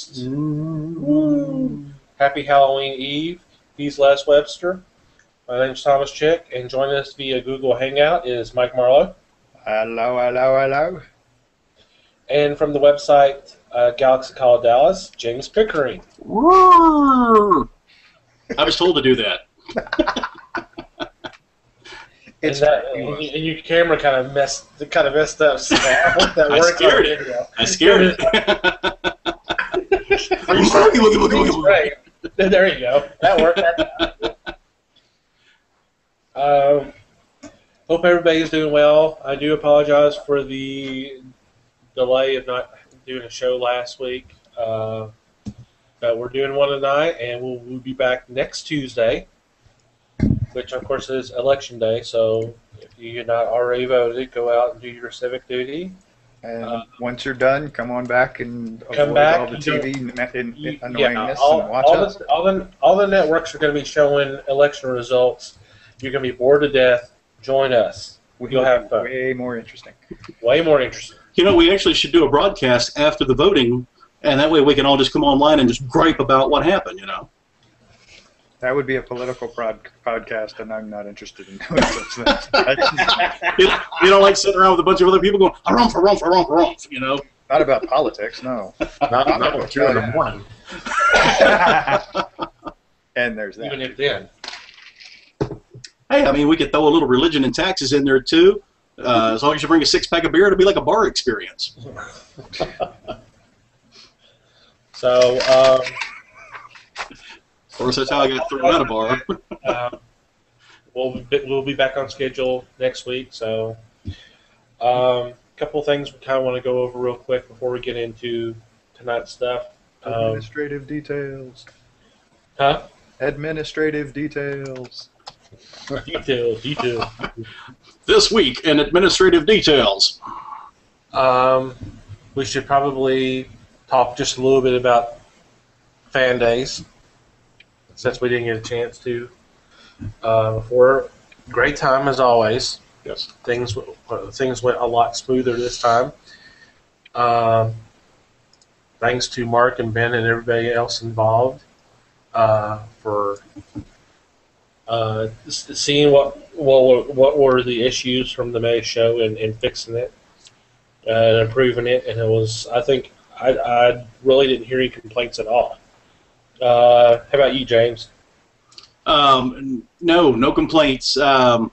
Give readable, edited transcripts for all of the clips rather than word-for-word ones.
host. Woo. Happy Halloween Eve. He's Les Webster. My name's Thomas Chick, and joining us via Google Hangout is Mike Marlowe. Hello, hello, hello. And from the website Galaxy Call Dallas, James Pickering. I was told to do that. And your camera kind of messed up. So I hope that I worked. scared it. I scared it. Are you sorry? Right. There you go. That worked. Hope everybody's doing well. I do apologize for the delay of not doing a show last week. But we're doing one tonight, and we'll be back next Tuesday, which of course is Election Day. So if you're not already voted, go out and do your civic duty. And once you're done, come on back and come avoid back, all the TV annoyingness and watch us. All the networks are going to be showing election results. You're going to be bored to death. Join us. You'll have fun. Way more interesting. Way more interesting. You know, we actually should do a broadcast after the voting, and that way we can all just come online and just gripe about what happened, you know. That would be a political podcast, and I'm not interested in doing such things. You don't like sitting around with a bunch of other people going, harumph, you know. Not about politics, no. Not with 2 in the morning. And there's that. Even if then. Hey, I mean, we could throw a little religion and taxes in there, too. As long as you bring a 6-pack of beer, it'll be like a bar experience. So, of course, that's how I got thrown out of bar. we'll be back on schedule next week. So, a couple of things we kind of want to go over real quick before we get into tonight's stuff. Administrative details. Huh? Administrative details. Details. This week in administrative details. We should probably talk just a little bit about fan days, since we didn't get a chance to before. Great time as always. Yes. Things went a lot smoother this time. Thanks to Mark and Ben and everybody else involved for seeing what were the issues from the May show and fixing it and improving it. And it was, I think, I really didn't hear any complaints at all. How about you, James? No complaints. I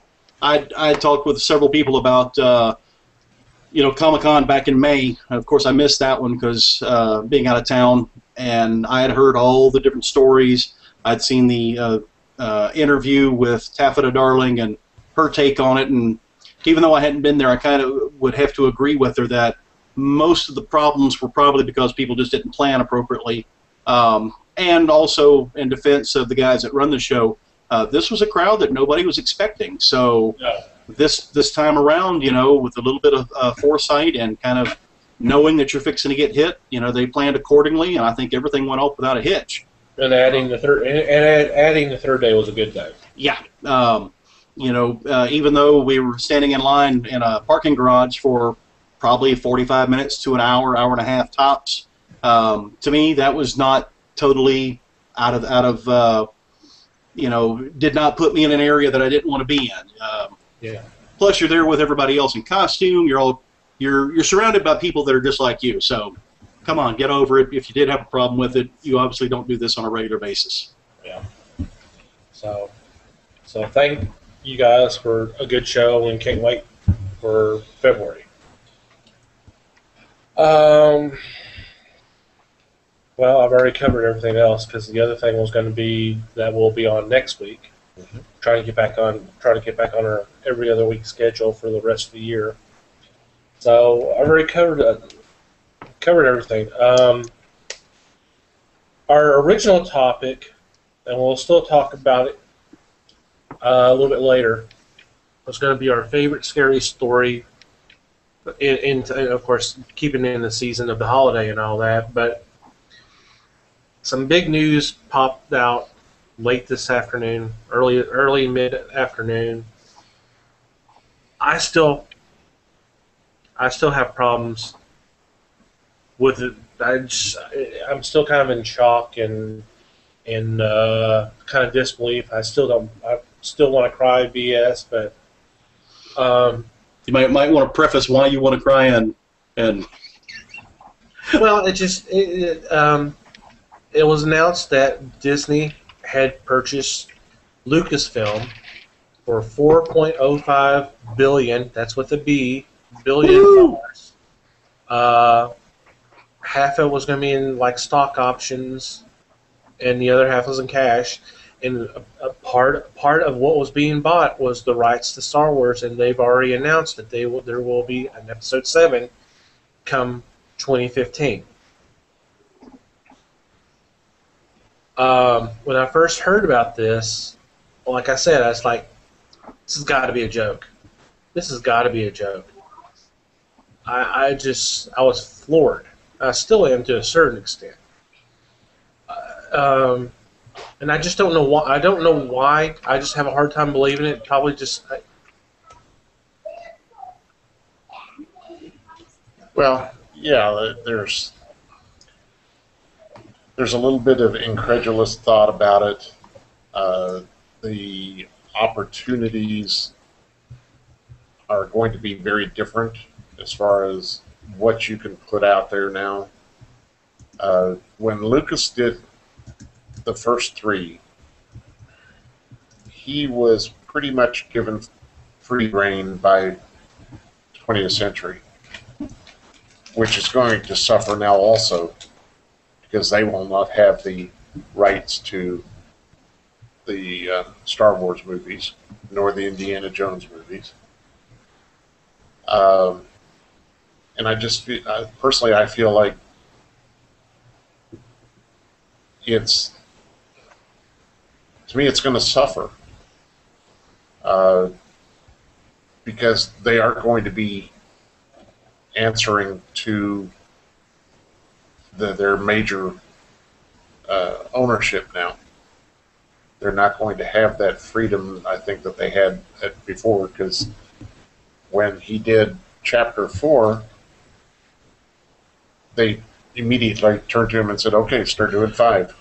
talked with several people about Comic-Con back in May. Of course, I missed that one because being out of town, and I had heard all the different stories. I'd seen the interview with Taffeta Darling and her take on it, and even though I hadn't been there, I kind of would have to agree with her that most of the problems were probably because people just didn't plan appropriately. And also, in defense of the guys that run the show, this was a crowd that nobody was expecting. So this time around, with a little bit of foresight and kind of knowing that you're fixing to get hit, they planned accordingly, and I think everything went off without a hitch. And adding the third day was a good day. Yeah. Even though we were standing in line in a parking garage for probably 45 minutes to an hour and a half tops, to me that was not totally out of did not put me in an area that I didn't want to be in. Plus, you're there with everybody else in costume. You're surrounded by people that are just like you. So, come on, get over it. If you did have a problem with it, you obviously don't do this on a regular basis. Yeah. So thank you guys for a good show, and can't wait for February. Well, I've already covered everything else because the other thing was going to be that we'll be on next week. Mm-hmm. Try to get back on our every other week schedule for the rest of the year. So I've already covered everything. Our original topic, and we'll still talk about it a little bit later, was going to be our favorite scary story. And of course, keeping in the season of the holiday and all that, but some big news popped out late this afternoon, early mid-afternoon. I still have problems with I'm still kind of in shock and kind of disbelief. I still want to cry BS, but You might want to preface why you want to cry and well, it was announced that Disney had purchased Lucasfilm for $4.05 billion. That's with a B, billion dollars. Half of it was going to be in like stock options, and the other half was in cash. And a part of what was being bought was the rights to Star Wars, and they've already announced that there will be an Episode 7 come 2015. When I first heard about this, like I said, I was like, this has got to be a joke. This has got to be a joke. I was floored. I still am to a certain extent. And I just don't know why. I don't know why. I just have a hard time believing it. Probably just. Well, yeah, there's a little bit of incredulous thought about it. The opportunities are going to be very different as far as what you can put out there now. When Lucas did the first three, he was pretty much given free rein by 20th Century, which is going to suffer now also because they will not have the rights to the Star Wars movies nor the Indiana Jones movies. And I just personally, I feel like to me, it's going to suffer because they are going to be answering to their major ownership now. They're not going to have that freedom, I think, that they had before, because when he did Chapter 4, they immediately turned to him and said, okay, start doing 5.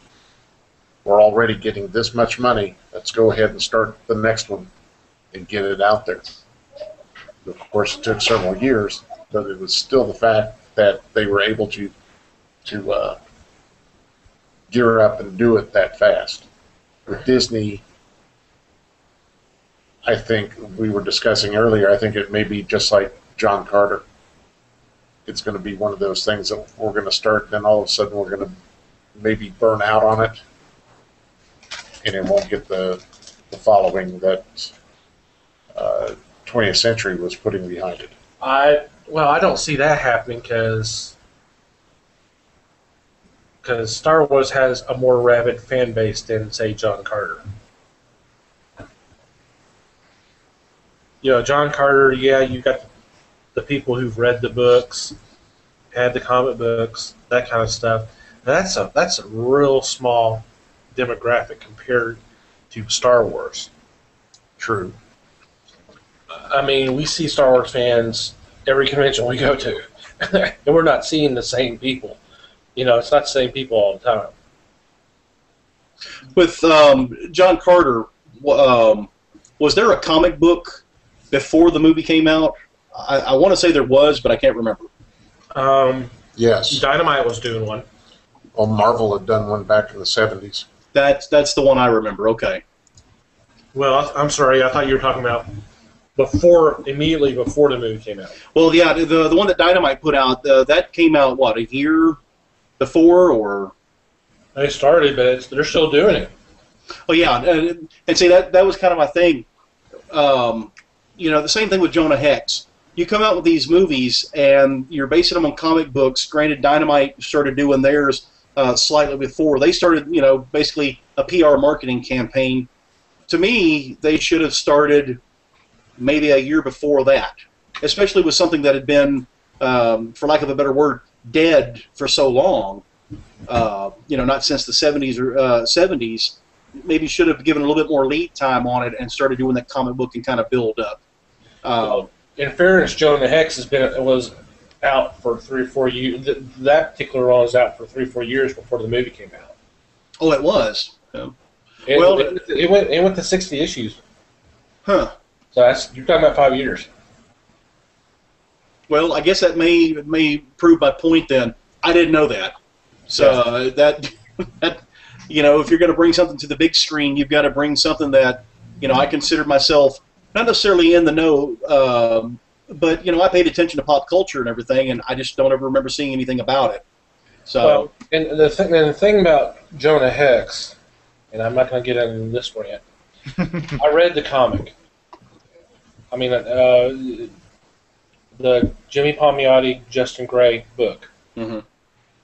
We're already getting this much money. Let's go ahead and start the next one and get it out there. Of course, it took several years, but it was still the fact that they were able to gear up and do it that fast. With Disney, I think we were discussing earlier, I think it may be just like John Carter. It's going to be one of those things that we're going to start, and then all of a sudden we're going to maybe burn out on it, and it won't get the following that 20th Century was putting behind it. I don't see that happening because Star Wars has a more rabid fan base than, say, John Carter. You know, John Carter, yeah, you got the people who've read the books, had the comic books, that kind of stuff. That's a real small demographic compared to Star Wars. True. I mean, we see Star Wars fans every convention we go to, and we're not seeing the same people. You know, it's not the same people all the time. With John Carter, was there a comic book before the movie came out? I want to say there was, but I can't remember. Yes. Dynamite was doing one. Well, Marvel had done one back in the 70s. That's the one I remember. Okay. Well, I'm sorry. I thought you were talking about immediately before the movie came out. Well, yeah, the one that Dynamite put out, that came out, what, a year before, or? They started, but they're still doing it. Oh, yeah, and see, that was kind of my thing. You know, the same thing with Jonah Hex. You come out with these movies, and you're basing them on comic books. Granted, Dynamite started doing theirs slightly before. They started, you know, basically a PR marketing campaign. To me, they should have started maybe a year before that, especially with something that had been, for lack of a better word, dead for so long. You know, not since the 70s or 70s. Maybe should have given a little bit more lead time on it and started doing that comic book and kind of build up. In fairness, Jonah Hex was out for 3 or 4 years. That particular run was out for 3 or 4 years before the movie came out. Oh, it was. Yeah. It, Well, it went to 60 issues. huh. So you're talking about 5 years. Well, I guess that may prove my point. Then I didn't know that. So that if you're going to bring something to the big screen, you've got to bring something that I considered myself not necessarily in the know, but I paid attention to pop culture and everything, and I just don't ever remember seeing anything about it. So, well, and the thing about Jonah Hex, and I'm not going to get into this one yet. I read the comic. I mean, the Jimmy Palmiotti, Justin Gray book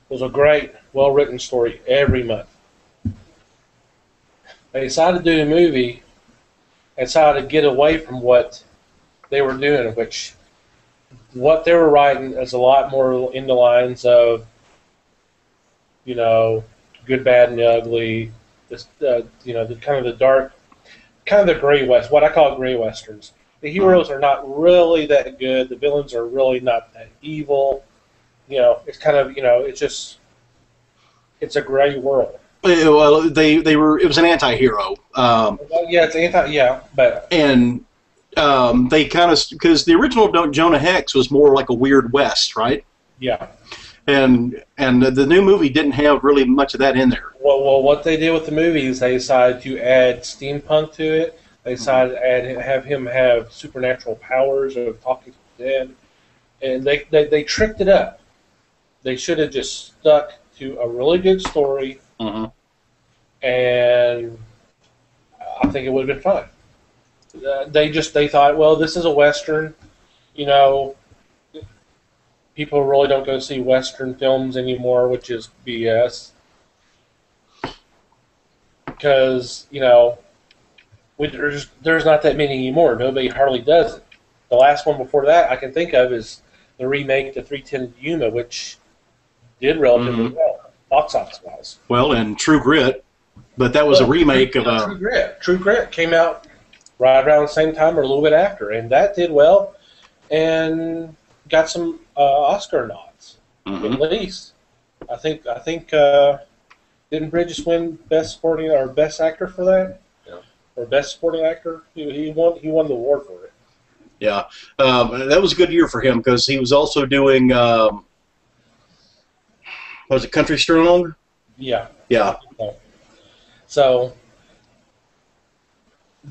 was a great, well-written story every month. They decided to do a movie and decided to get away from what they were doing, which what they were writing is a lot more in the lines of, good, bad, and the ugly. This, the kind of the dark, kind of the gray west, what I call gray westerns. The heroes are not really that good. The villains are really not that evil. It's kind of, it's a gray world. well, they were. It was an anti-hero. It's but And they kind of, because the original Jonah Hex was more like a Weird West, right? yeah. And the new movie didn't have really much of that in there. Well, what they did with the movie is they decided to add steampunk to it. They decided to have him have supernatural powers of talking to the dead, and they tricked it up. They should have just stuck to a really good story, and I think it would have been fine. They thought, well, this is a western, people really don't go see western films anymore, which is BS. Because there's not that many anymore. Nobody hardly does it. The last one before that I can think of is the remake to 310 Yuma, which did relatively well, box office wise. Well, and True Grit, but that was a remake of a. True Grit. True Grit came out right around the same time or a little bit after, and that did well, and got some Oscar nods at least. I think didn't Bridges win Best Supporting or Best Actor for that? Yeah. Or Best Supporting Actor? He won the award for it. Yeah, that was a good year for him because he was also doing. Was it Country Strong? Yeah. Yeah. So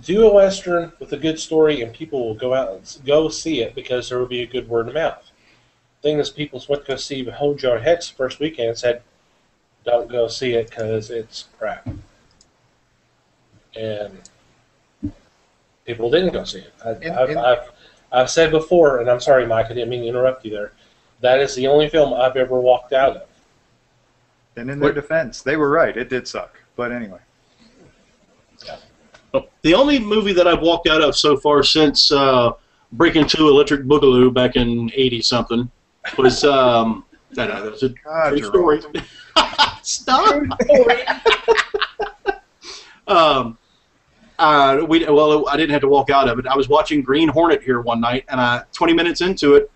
do a western with a good story, and people will go out and go see it because there will be a good word of mouth. The thing is, people went to go see Behold Jonah Hex first weekend and said, "Don't go see it because it's crap." And people didn't go see it. I've said before, and I'm sorry, Mike, I didn't mean to interrupt you there. That is the only film I've ever walked out of. And in their defense, they were right. It did suck. But anyway. The only movie that I've walked out of so far since Breaking 2 Electric Boogaloo back in 80-something was, that was a true story. Stop! I didn't have to walk out of it. I was watching Green Hornet here one night, and 20 minutes into it,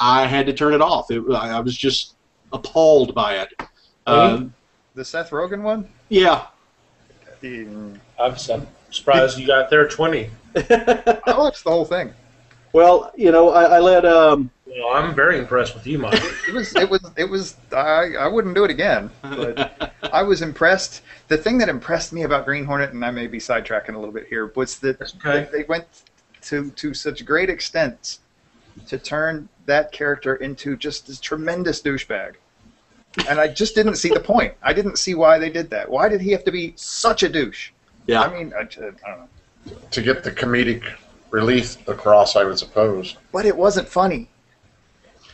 I had to turn it off. I was just appalled by it. The Seth Rogen one? Yeah. I'm surprised you got there 20. I watched the whole thing. Well, I let. Well, I'm very impressed with you, Mike. It was. I wouldn't do it again. But I was impressed. The thing that impressed me about Green Hornet, and I may be sidetracking a little bit here, was that they went to such great extents to turn that character into just this tremendous douchebag. And I just didn't see the point. I didn't see why they did that. Why did he have to be such a douche? Yeah. I mean, I don't know. To get the comedic relief across, I would suppose. But it wasn't funny.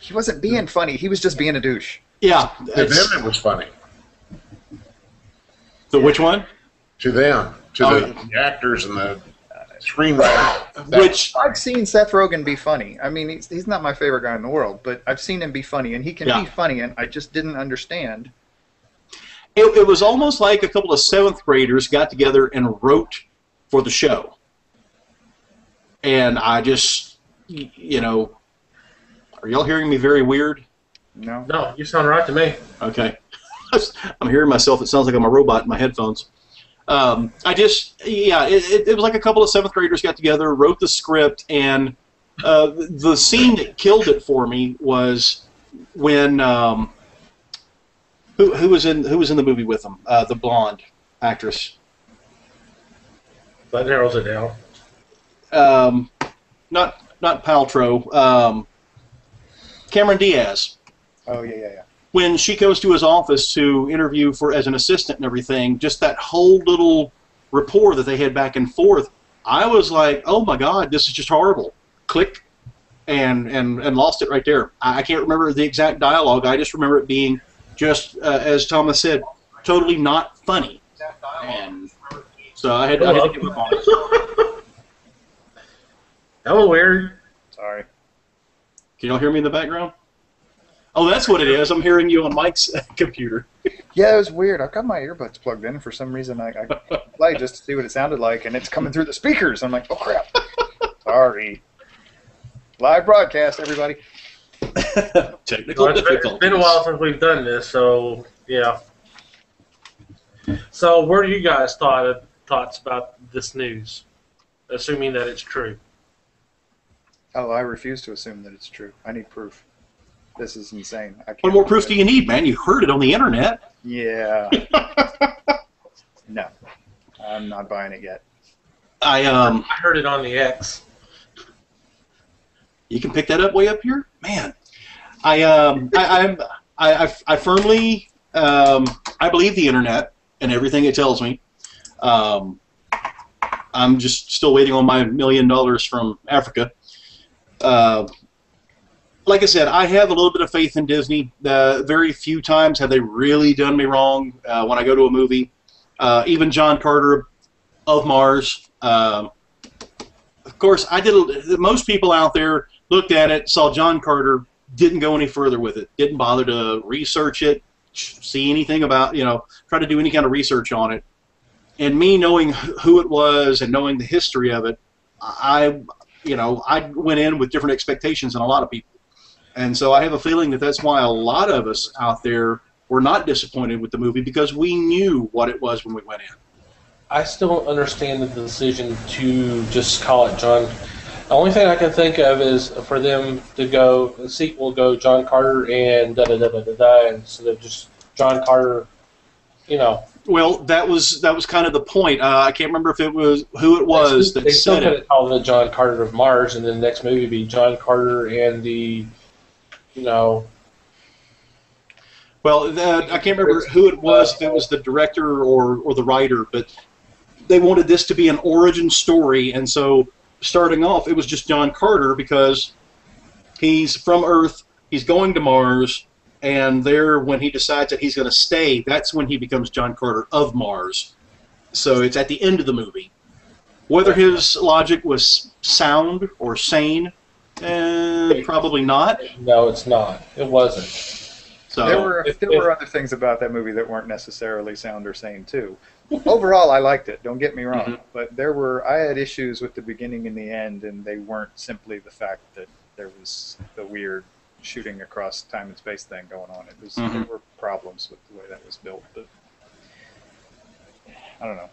He wasn't being funny. He was just being a douche. Yeah. To them, it was funny. So which one? To them. To the actors and the screenwriter. Which I've seen Seth Rogen be funny. I mean, he's not my favorite guy in the world, but I've seen him be funny, and he can be funny, and I just didn't understand. It was almost like a couple of 7th graders got together and wrote for the show. And I just, Are y'all hearing me very weird? No. No, you sound right to me. Okay. I'm hearing myself. It sounds like I'm a robot in my headphones. It was like a couple of 7th graders got together, wrote the script, and the scene that killed it for me was when who was in the movie with them? The blonde actress. That narrows it down. Not Paltrow. Cameron Diaz. Oh yeah. When she goes to his office to interview for as an assistant and everything, just that whole little rapport that they had back and forth, I was like, oh my God, this is just horrible. Click, and lost it right there. I can't remember the exact dialogue. I just remember it being just, as Thomas said, totally not funny. And so I had to give up on it. That was weird. Sorry. Can y'all hear me in the background? Oh, that's what it is. I'm hearing you on Mike's computer. Yeah, it was weird. I've got my earbuds plugged in. For some reason, I played just to see what it sounded like, and it's coming through the speakers. I'm like, oh, crap. Sorry. Live broadcast, everybody. Technical difficulties. It's been a while since we've done this, so, yeah. So, what are you guys' thoughts about this news, assuming that it's true? Oh, I refuse to assume that it's true. I need proof. This is insane. I can't What more proof do you need, man? You heard it on the internet. Yeah. No. I'm not buying it yet. I heard it on the X. You can pick that up way up here, man. I firmly I believe the internet and everything it tells me. I'm just still waiting on my $1 million from Africa. Like I said, I have a little bit of faith in Disney. Very few times have they really done me wrong when I go to a movie. Even John Carter of Mars. Of course, most people out there looked at it, saw John Carter, didn't go any further with it, didn't bother to research it, see anything about, try to do any kind of research on it. And me knowing who it was and knowing the history of it, I went in with different expectations than a lot of people. And so I have a feeling that that's why a lot of us out there were not disappointed with the movie, because we knew what it was when we went in. I still don't understand the decision to just call it John. The only thing I can think of is for them to go, the sequel go John Carter and da-da-da-da-da-da, instead of just John Carter, Well, that was kind of the point. I can't remember if it was who it was that said it. Call it John Carter of Mars, and then the next movie would be John Carter and the, Well, I can't remember who it was, if it was the director or the writer, but they wanted this to be an origin story, and so starting off, it was just John Carter because he's from Earth, he's going to Mars, and there, when he decides that he's going to stay, that's when he becomes John Carter of Mars. So it's at the end of the movie. Whether his logic was sound or sane, probably not. No, it's not. It wasn't. So There were other things about that movie that weren't necessarily sound or sane too. Overall, I liked it. Don't get me wrong, but I had issues with the beginning and the end, and they weren't simply the fact that there was the weird shooting across time and space thing going on. It was there were problems with the way that was built, but I don't know.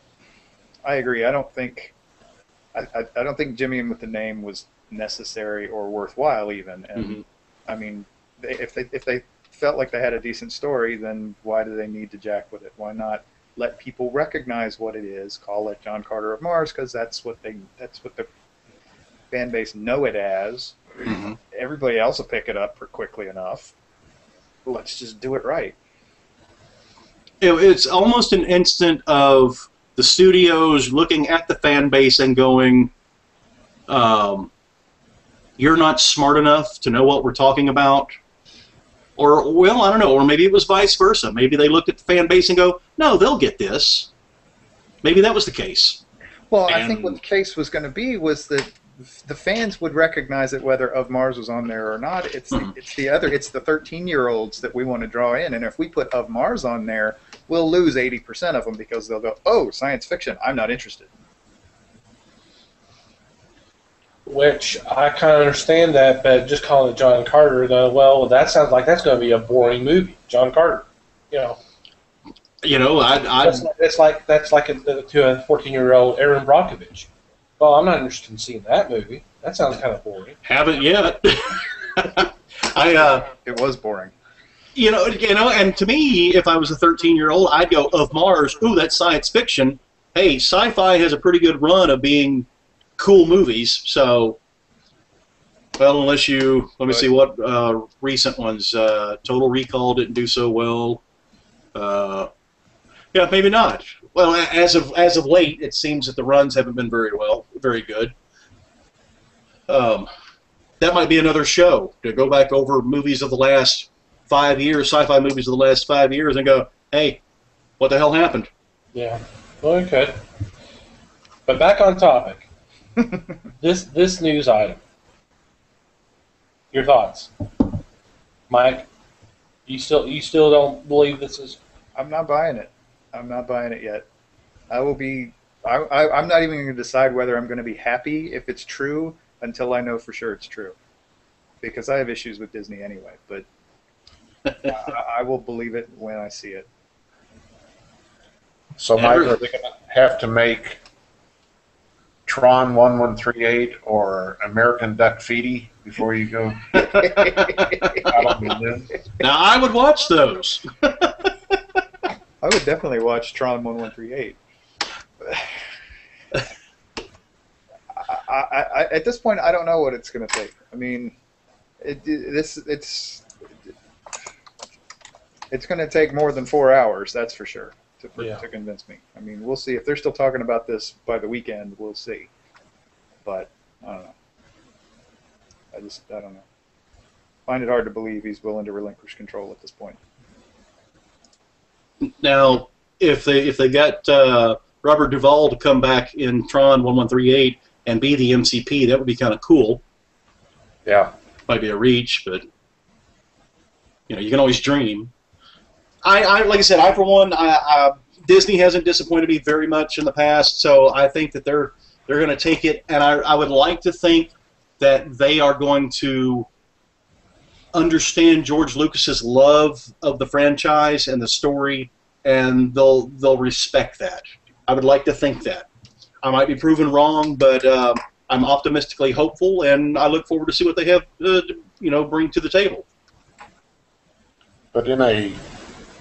I agree. I don't think Jimmy with the name was necessary or worthwhile even. And I mean, if they felt like they had a decent story, then why do they need to jack with it? Why not let people recognize what it is? Call it John Carter of Mars, because that's what the fan base know it as. Everybody else will pick it up quickly enough. Let's just do it right. It's almost an instant of the studios looking at the fan base and going, you're not smart enough to know what we're talking about. Or, well, I don't know, or maybe it was vice versa. Maybe they looked at the fan base and go, no, they'll get this. Maybe that was the case. Well, I think what the case was going to be was that the fans would recognize it whether Of Mars was on there or not. It's the 13-year-olds that we want to draw in, and if we put Of Mars on there, we'll lose 80% of them because they'll go, oh, science fiction, I'm not interested. Which I kind of understand that, but just calling it John Carter, though, well, that sounds like that's going to be a boring movie. John Carter, you know. That's like to a 14-year-old Aaron Brockovich. Well, I'm not interested in seeing that movie. That sounds kind of boring. Haven't yet. It was boring. And to me, if I was a 13-year-old, I'd go, of Mars, ooh, that's science fiction. Hey, sci-fi has a pretty good run of being cool movies. So, well, let me see what recent ones. Total Recall didn't do so well. Yeah, maybe not. Well, as of late, it seems that the runs haven't been very good. That might be another show to go back over movies of the last 5 years, sci-fi movies of the last 5 years, and go, hey, what the hell happened? Yeah, well, we could. But back on topic. This news item. Your thoughts, Mike? You still don't believe this is? I'm not buying it. I'm not buying it yet. I'm not even going to decide whether I'm going to be happy if it's true until I know for sure it's true. Because I have issues with Disney anyway, but I will believe it when I see it. So, Mike, are they going to have to make Tron 1138 or American Duck Feety before you go out on the limb? Now, I would watch those. I would definitely watch Tron 1138. At this point, I don't know what it's going to take. I mean, it's going to take more than 4 hours, that's for sure, to convince me. I mean, we'll see. If they're still talking about this by the weekend, we'll see. But, I don't know. I don't know. Find it hard to believe he's willing to relinquish control at this point. Now, if they got Robert Duvall to come back in Tron 1138 and be the MCP, that would be kind of cool. Yeah. Might be a reach, but you can always dream. I like I said, I for one, Disney hasn't disappointed me very much in the past, so I think that they're going to take it, and I would like to think that they are going to understand George Lucas's love of the franchise and the story, and they'll respect that. I would like to think that. I might be proven wrong, but I'm optimistically hopeful, and I look forward to see what they have bring to the table. But in a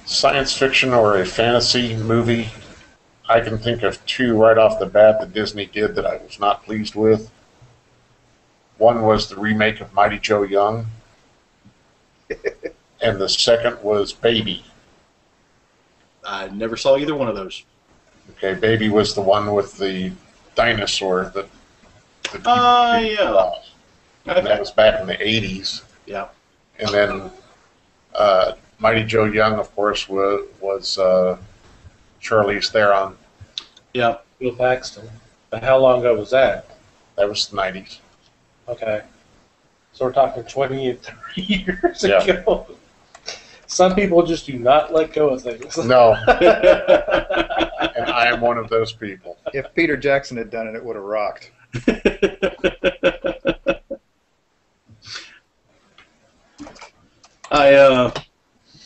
science fiction or a fantasy movie, I can think of two right off the bat that Disney did that I was not pleased with. One was the remake of Mighty Joe Young, and the second was Baby. I never saw either one of those. Okay, Baby was the one with the dinosaur that. Yeah. And that was back in the 80s. Yeah. And then Mighty Joe Young, of course, was Charlize Theron. Yeah. Bill Paxton. But how long ago was that? That was the 90s. Okay. So we're talking 20 and 30 years Yeah. ago. Some people just do not let go of things. No. And I am one of those people. If Peter Jackson had done it, it would have rocked.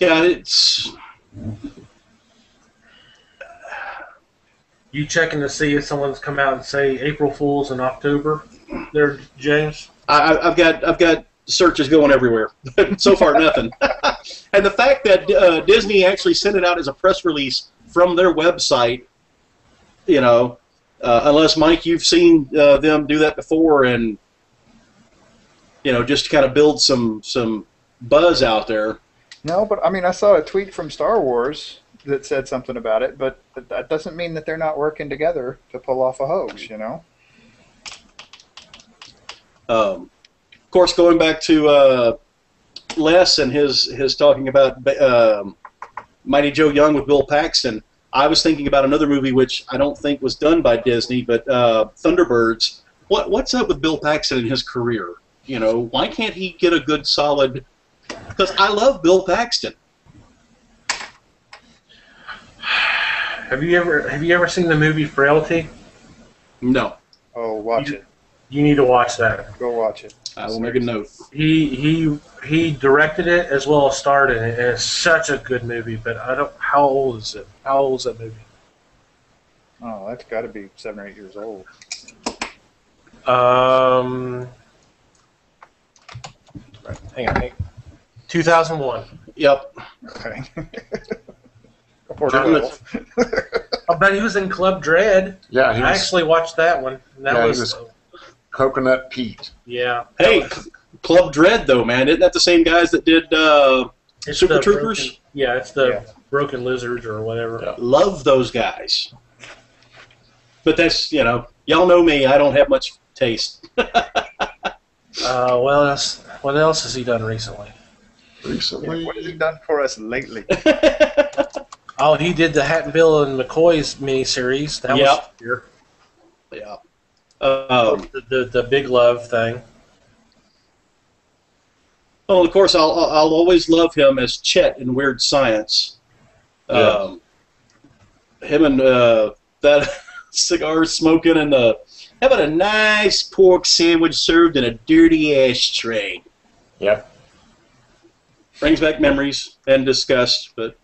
It's. You checking to see if someone's come out and say April Fools in October there, James? I've got searches going everywhere. So far, nothing. And the fact that Disney actually sent it out as a press release from their website, unless, Mike, you've seen them do that before, and just to kind of build some buzz out there. No, but I mean, I saw a tweet from Star Wars that said something about it, but that doesn't mean that they're not working together to pull off a hoax, Of course, going back to Les and his talking about Mighty Joe Young with Bill Paxton, I was thinking about another movie which I don't think was done by Disney, but Thunderbirds. What's up with Bill Paxton and his career? Why can't he get a good solid? Because I love Bill Paxton. Have you ever seen the movie Frailty? No. Oh, watch it. You need to watch that. Go watch it. I will make a note. He directed it as well as starred in it, and it's such a good movie. But I don't. How old is it? How old is that movie? Oh, that's got to be 7 or 8 years old. Hang on. 2001. Yep. Okay. I bet he was in Club Dread. Yeah, I actually watched that one. That he was was Coconut Pete. yeah. Hey, Club Dread, though, man. Isn't that the same guys that did It's Super the Troopers? It's the Broken Lizards or whatever. Yeah. Love those guys. But that's, y'all know me. I don't have much taste. What else has he done recently? Recently? What has he done for us lately? Oh, he did the Hattonville and McCoy's miniseries. That was here. Yeah. The Big Love thing. Oh, of course, I'll always love him as Chet in Weird Science. Yeah. Him and that cigar smoking and having a nice pork sandwich served in a dirty ashtray. Yep. Brings back memories and disgust, but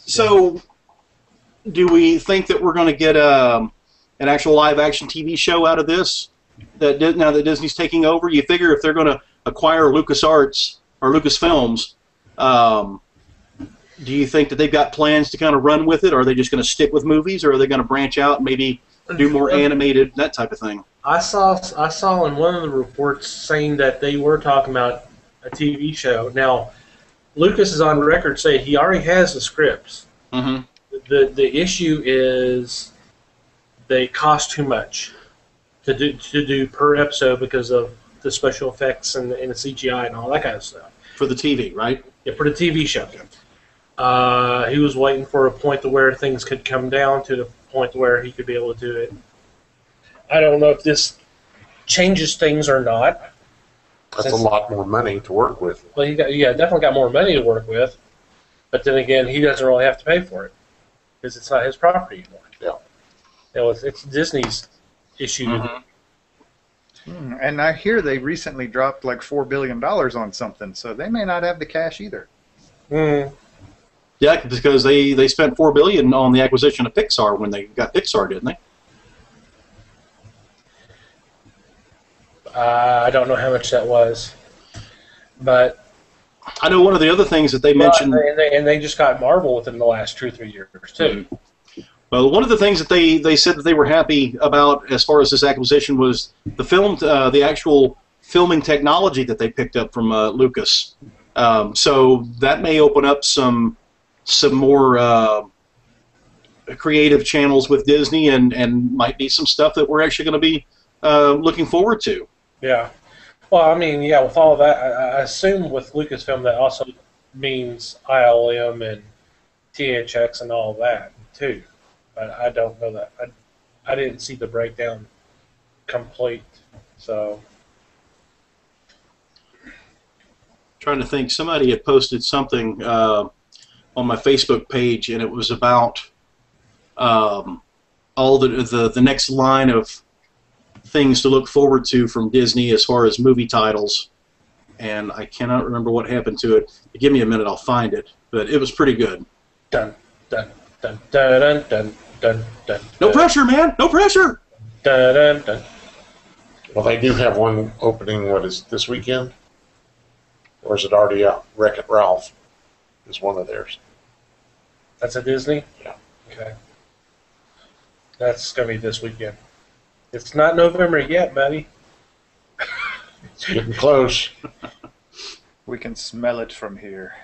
so do we think that we're going to get an actual live-action TV show out of this? Now that Disney's taking over, you figure if they're going to acquire LucasArts or Lucasfilms, do you think that they've got plans to kind of run with it, or are they just going to stick with movies, or are they going to branch out and maybe do more animated, that type of thing? I saw in one of the reports saying that they were talking about a TV show. Now, Lucas is on record saying he already has the scripts. Mm-hmm. The issue is they cost too much to do per episode because of the special effects and the CGI and all that kind of stuff. For the TV, right? Yeah, for the TV show. He was waiting for a point to where things could come down to the point where he could be able to do it. I don't know if this changes things or not. That's a lot more money to work with. Well, he definitely got more money to work with, but then again, he doesn't really have to pay for it because it's not his property anymore. Yeah. It's Disney's issue. Mm-hmm. And I hear they recently dropped like $4 billion on something, so they may not have the cash either. Mm. Yeah, because they spent $4 billion on the acquisition of Pixar when they got Pixar, didn't they? I don't know how much that was, but I know one of the other things that they mentioned, and they just got Marvel within the last 2 or 3 years too. Well, one of the things that they said that they were happy about as far as this acquisition was the actual filming technology that they picked up from Lucas. So that may open up some more creative channels with Disney, and might be some stuff that we're actually going to be looking forward to. Yeah. Well, I mean, yeah, with all of that, I assume with Lucasfilm that also means ILM and THX and all that too. But I don't know that. I didn't see the breakdown complete. So Trying to think, somebody had posted something on my Facebook page, and it was about all the next line of things to look forward to from Disney as far as movie titles, and I cannot remember what happened to it. Give me a minute, I'll find it, but it was pretty good. dun dun dun dun dun dun dun. No pressure, man! No pressure! Dun dun dun. Well, they do have one opening, what is this weekend? Or is it already out? Wreck-It Ralph is one of theirs. That's a Disney? Yeah. Okay. That's going to be this weekend. It's not November yet, buddy. It's getting close. We can smell it from here.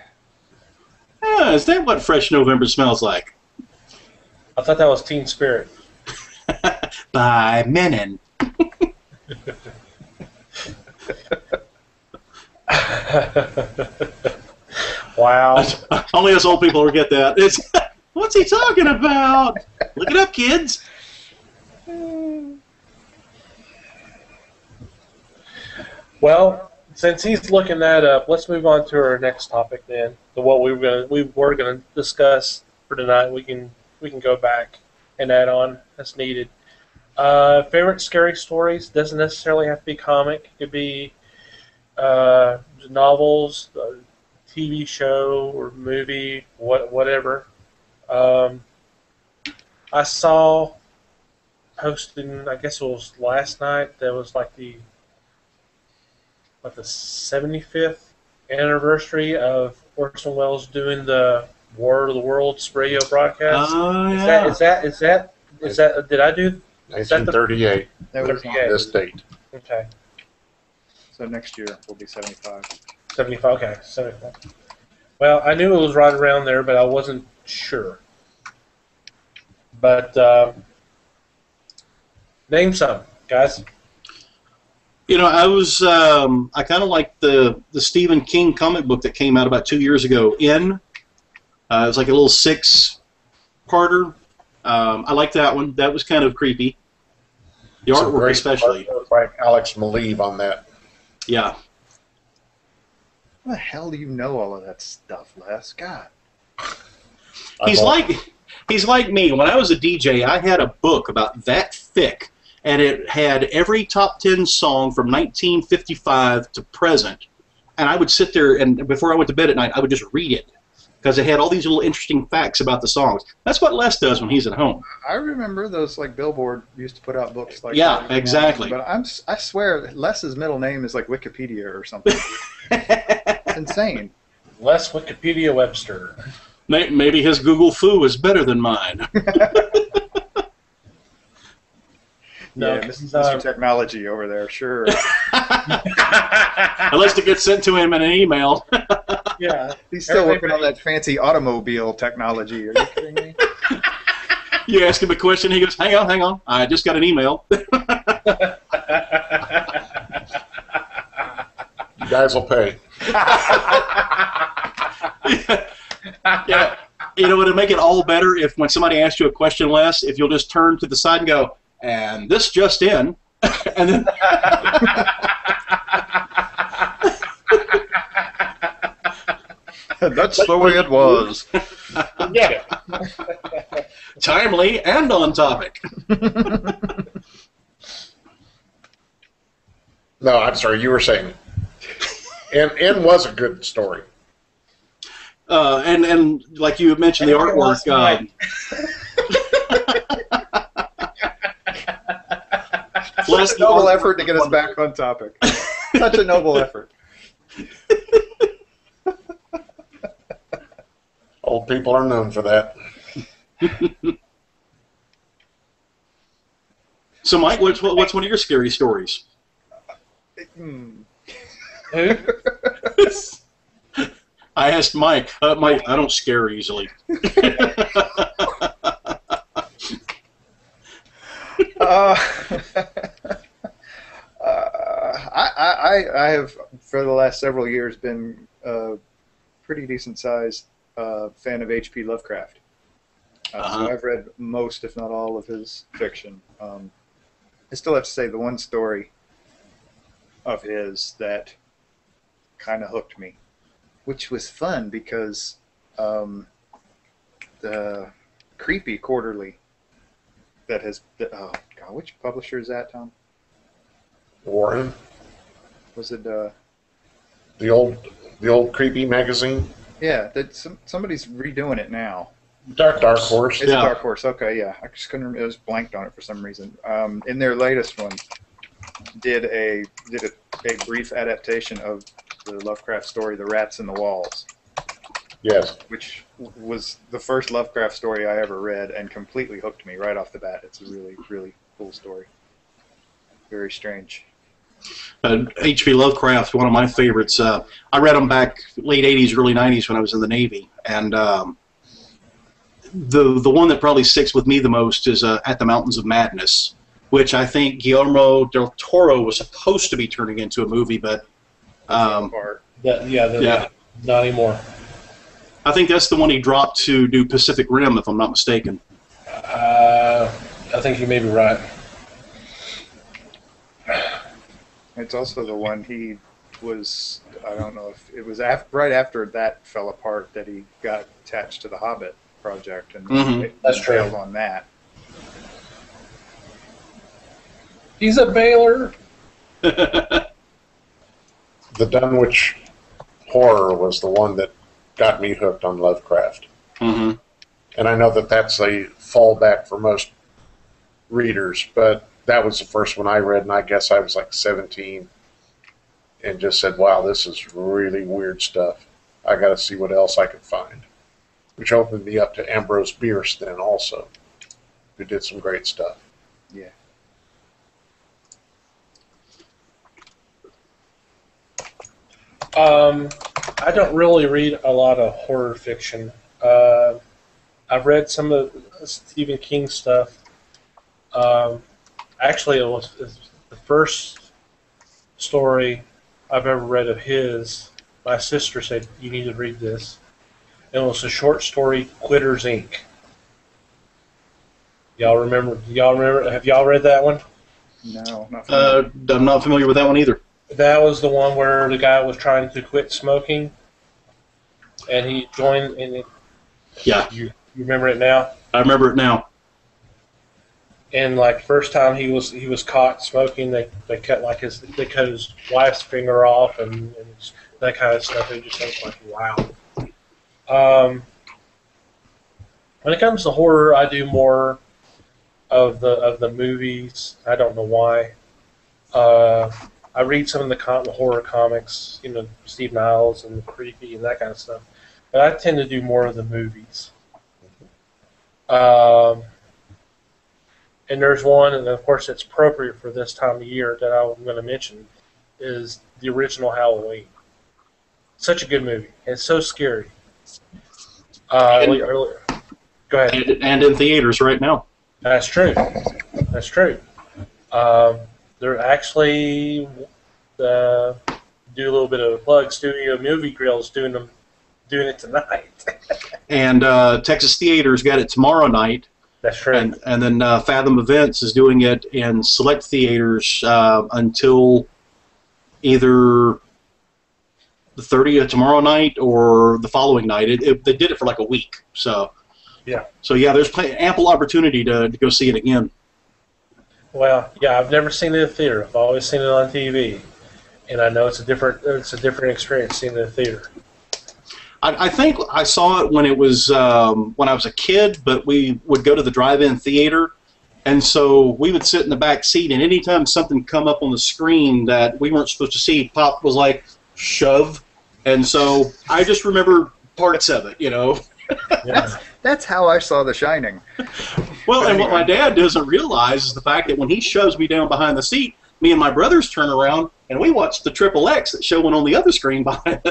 Ah, is that what fresh November smells like? I thought that was Teen Spirit. By Menon. Wow. Only us old people will get that. It's what's he talking about? Look it up, kids. Well, since he's looking that up, let's move on to our next topic then. What we were gonna discuss for tonight. We can we can go back and add on as needed. Favorite scary stories doesn't necessarily have to be comic. It could be novels, TV show, or movie, whatever. Um, I saw posting, I guess it was last night. That was like the 75th anniversary of Orson Welles doing the War of the Worlds radio broadcast. Oh, yeah. Is that? Did I do? Is that the 1938. That was Yeah. This date. Okay. So next year will be 75. 75. Okay, 75. Well, I knew it was right around there, but I wasn't sure. But name some, guys. You know, I kind of like the Stephen King comic book that came out about 2 years ago. It was like a little 6-parter. I like that one. That was kind of creepy. The Some artwork, great especially. artwork by Alex Maleev on that. Yeah. How the hell do you know all of that stuff, Les? God. He's like me. When I was a DJ, I had a book about that thick, and it had every top 10 song from 1955 to present. And I would sit there, and before I went to bed at night, I would just read it, because it had all these little interesting facts about the songs. That's what Les does when he's at home. I remember those, like, Billboard used to put out books like Yeah, that. exactly. But I swear, Les's middle name is like Wikipedia or something. It's insane. Les Wikipedia Webster. Maybe his Google Foo is better than mine. No, Yeah, Mr. Technology over there, sure. Unless it gets sent to him in an email. Yeah. He's still working on that fancy automobile technology. Are you kidding me? You ask him a question, he goes, hang on, I just got an email. You guys will pay. Yeah. You know, it'll make it all better if when somebody asks you a question, Les, if you'll just turn to the side and go, and this just in, and then... That's the way it was. Forget it. Timely and on topic. No, I'm sorry, you were saying. N was a good story. And like you mentioned, the artwork. Such a noble effort to get us back on topic. Such a noble effort. Old people are known for that. So, Mike, what's one of your scary stories? Hmm. Who? I asked Mike. Mike, I don't scare easily. I have, for the last several years, been a pretty decent-sized fan of H.P. Lovecraft. So I've read most, if not all, of his fiction. I still have to say the one story of his that kind of hooked me, which was fun because the Creepy Quarterly that has, oh God, which publisher is that, Tom? Warren, Was it? the old creepy magazine. Yeah, that somebody's redoing it now. Dark Horse. It's Yeah. Dark Horse. Okay, yeah, I just couldn't remember. I was blanked on it for some reason. In their latest one, did a brief adaptation of the Lovecraft story, "The Rats in the Walls," Yes. which was the first Lovecraft story I ever read and completely hooked me right off the bat. It's a really, really cool story. Very strange. H.P. Lovecraft, one of my favorites. I read them back late 80s, early 90s when I was in the Navy. And the one that probably sticks with me the most is At the Mountains of Madness, which I think Guillermo del Toro was supposed to be turning into a movie, but Part. Yeah. Not anymore. I think that's the one he dropped to do Pacific Rim, if I'm not mistaken. I think you may be right. It's also the one he was, I don't know if it was right after that fell apart that he got attached to The Hobbit. project, and That's true. failed on that. He's a Baylor. The Dunwich Horror was the one that got me hooked on Lovecraft. Mm-hmm. And I know that that's a fallback for most readers, but that was the first one I read, and I guess I was like 17, and just said, wow, this is really weird stuff. I got to see what else I could find, which opened me up to Ambrose Bierce then also, who did some great stuff. Yeah. I don't really read a lot of horror fiction. I've read some of Stephen King stuff. Actually, it's the first story I've ever read of his. My sister said, you need to read this. It was a short story, Quitters, Inc. Y'all remember? Have y'all read that one? No, not familiar. I'm not familiar with that one either. That was the one where the guy was trying to quit smoking, and he joined. And Yeah, you remember it now? I remember it now. And like first time he was caught smoking, they cut his wife's finger off and that kind of stuff. It just looks like wow. When it comes to horror, I do more of the movies. I don't know why. I read some of the horror comics, Steve Niles and Creepy and that kind of stuff. But I tend to do more of the movies. And there's one, and of course it's appropriate for this time of year that I'm going to mention, is the original Halloween. Such a good movie. It's so scary. Go ahead. And in theaters right now. That's true. That's true. They're actually, do a little bit of a plug, Studio Movie Grill's doing it tonight. And Texas Theaters got it tomorrow night. That's true. And then Fathom Events is doing it in select theaters until either the 30th tomorrow night or the following night. They did it for like a week. So yeah, there's ample opportunity to go see it again. Well, yeah, I've never seen it in the theater. I've always seen it on TV, and I know it's a different experience seeing it in the theater. I think I saw it when it was when I was a kid, but we would go to the drive-in theater, and so we would sit in the back seat, and anytime something come up on the screen that we weren't supposed to see, Pop was like, shove, and so I just remember parts of it, Yeah. That's how I saw The Shining. Well, and what my dad doesn't realize is the fact that when he shoves me down behind the seat, me and my brothers turn around, and we watch the Triple X that's showing on the other screen behind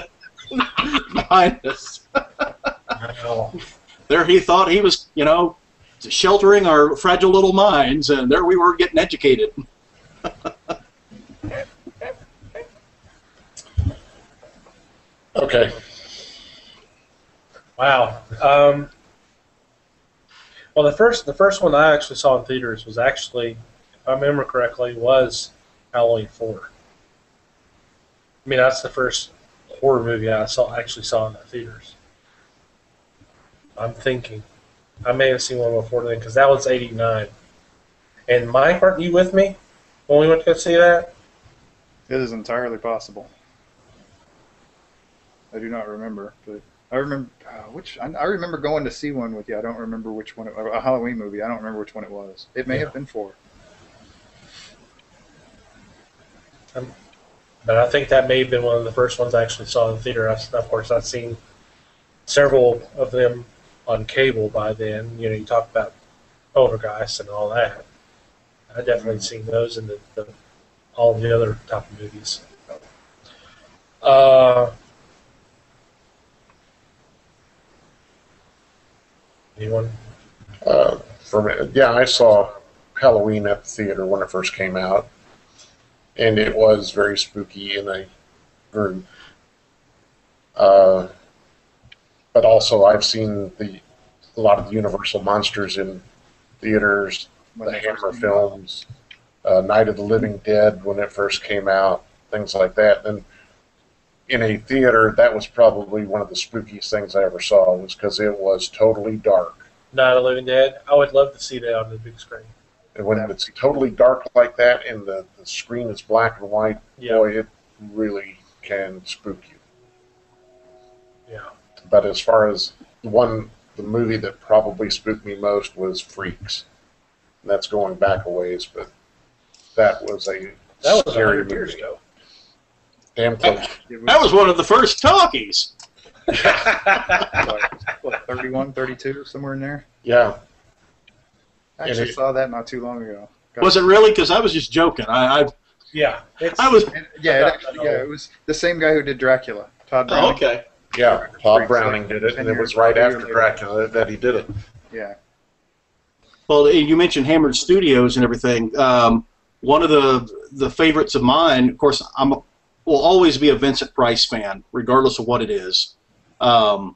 us. There he thought he was, sheltering our fragile little minds, and there we were getting educated. Okay. Wow. Well, the first one I actually saw in theaters was actually, if I remember correctly, was Halloween 4. I mean, that's the first horror movie I actually saw in the theaters. I'm thinking. I may have seen one before then, because that was 89. And Mike, aren't you with me when we went to go see that? It is entirely possible. I do not remember, but I remember I remember going to see one with you. I don't remember which one. A Halloween movie. I don't remember which one it was. It may have been 4. But I think that may have been one of the first ones I actually saw in the theater. Of course, I've seen several of them on cable by then. You talk about Poltergeist and all that. I definitely seen those in all the other type of movies. Anyone? I saw Halloween at the theater when it first came out, and it was very spooky in a group. But also, I've seen a lot of the Universal monsters in theaters, the Hammer films, Night of the Living Dead when it first came out, things like that. And in a theater, that was probably one of the spookiest things I ever saw, was because it was totally dark. Night of the Living Dead. I would love to see that on the big screen. And when it's totally dark like that and the screen is black and white, boy, it really can spook you. Yeah. But as far as the movie that probably spooked me most was Freaks. And that's going back a ways, but that was scary 100 years movie. ago. Damn close. That was one of the first talkies. What, 31, 32, somewhere in there? Yeah. I actually saw that not too long ago. Was it really? Because I was just joking. Yeah. It was the same guy who did Dracula, Todd Browning. Oh, okay. Yeah, Todd Browning did it, and it was right after Dracula that he did it. Yeah. Well, you mentioned Hammered Studios and everything. One of the favorites of mine, of course, will always be a Vincent Price fan, regardless of what it is. And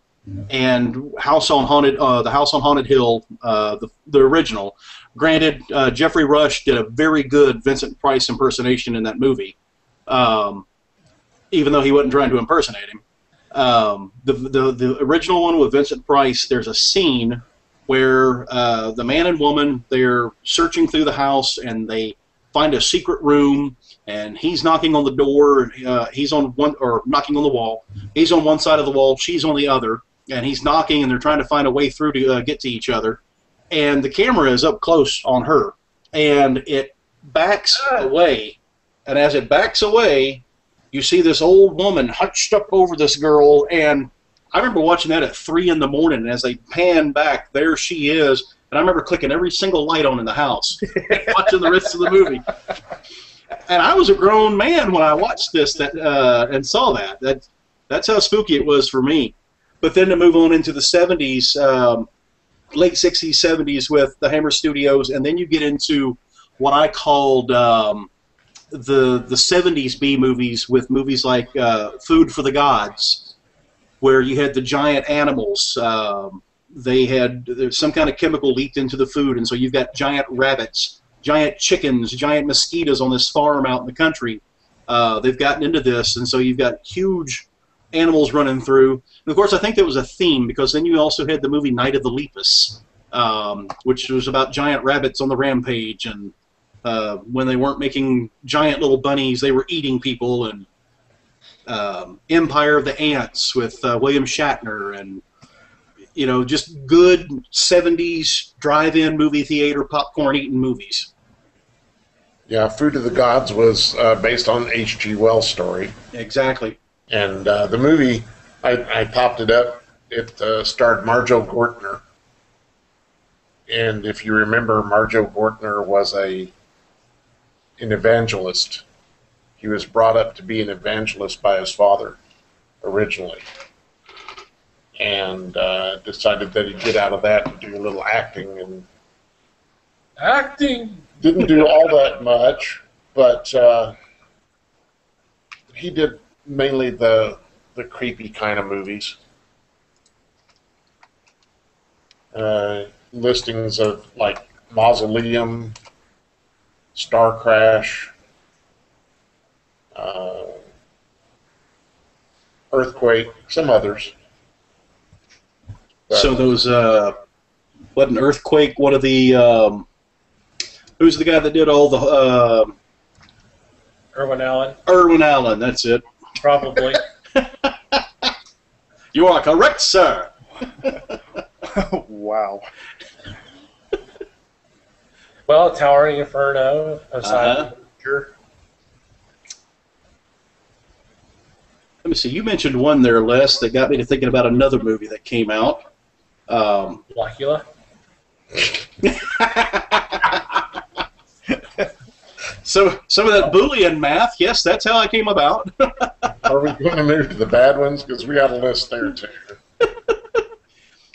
the House on Haunted Hill, the original. Granted, Jeffrey Rush did a very good Vincent Price impersonation in that movie, even though he wasn't trying to impersonate him. The original one with Vincent Price, there's a scene where the man and woman, they're searching through the house and they find a secret room, and he's knocking on the door. He's on one, or knocking on the wall. He's on one side of the wall, she's on the other, and he's knocking, and they're trying to find a way through to get to each other. And the camera is up close on her, and it backs away. And as it backs away, you see this old woman hunched up over this girl, and I remember watching that at 3 in the morning, and as they pan back, there she is. And I remember clicking every single light on in the house, watching the rest of the movie. And I was a grown man when I watched this and saw that. That's how spooky it was for me. But then to move on into the 70s, late 60s, 70s with the Hammer Studios, and then you get into what I called the 70s B movies, with movies like Food for the Gods, where you had the giant animals. There's some kind of chemical leaked into the food, and so you've got giant rabbits, giant chickens, giant mosquitoes on this farm out in the country. They've gotten into this, and so you've got huge animals running through. And of course, I think there was a theme, because then you also had the movie Night of the Lepus, which was about giant rabbits on the rampage, and when they weren't making giant little bunnies, they were eating people, and Empire of the Ants with William Shatner, and just good 70s drive-in movie theater popcorn-eating movies. Yeah, Food of the Gods was based on H.G. Wells' story. Exactly. And the movie, I popped it up. It starred Marjo Gortner. And if you remember, Marjo Gortner was an evangelist. He was brought up to be an evangelist by his father originally. And decided that he'd get out of that and do a little acting. And Acting! Didn't do all that much, but he did mainly the creepy kind of movies. Listings of like Mausoleum, Star Crash, Earthquake, some others. So those, what, an Earthquake, one of the, who's the guy that did all the, Irwin Allen. Irwin Allen, that's it. Probably. You are correct, sir. Wow. Well, Towering Inferno, Asylum. Sure. Let me see, you mentioned one there, Les, that got me to thinking about another movie that came out. Blackula. So some of that Boolean math, yes, that's how I came about. Are we going to move to the bad ones? Because we got a list there, too.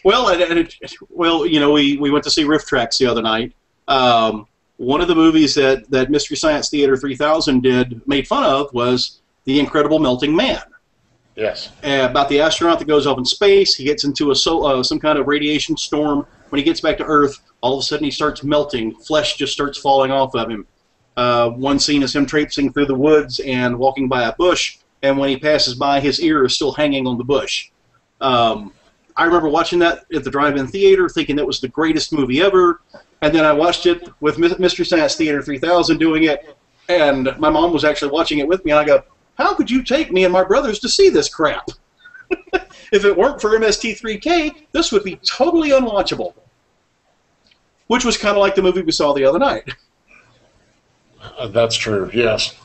Well, we went to see Riff Tracks the other night. One of the movies that Mystery Science Theater 3000 made fun of was The Incredible Melting Man. Yes. About the astronaut that goes up in space. He gets into some kind of radiation storm. When he gets back to Earth, all of a sudden he starts melting. Flesh just starts falling off of him. One scene is him traipsing through the woods and walking by a bush, and when he passes by, his ear is still hanging on the bush. I remember watching that at the drive-in theater, thinking that was the greatest movie ever, and then I watched it with Mystery Science Theater 3000 doing it, and my mom was actually watching it with me, and I go, how could you take me and my brothers to see this crap? If it weren't for MST3K, this would be totally unwatchable. Which was kind of like the movie we saw the other night. That's true, yes.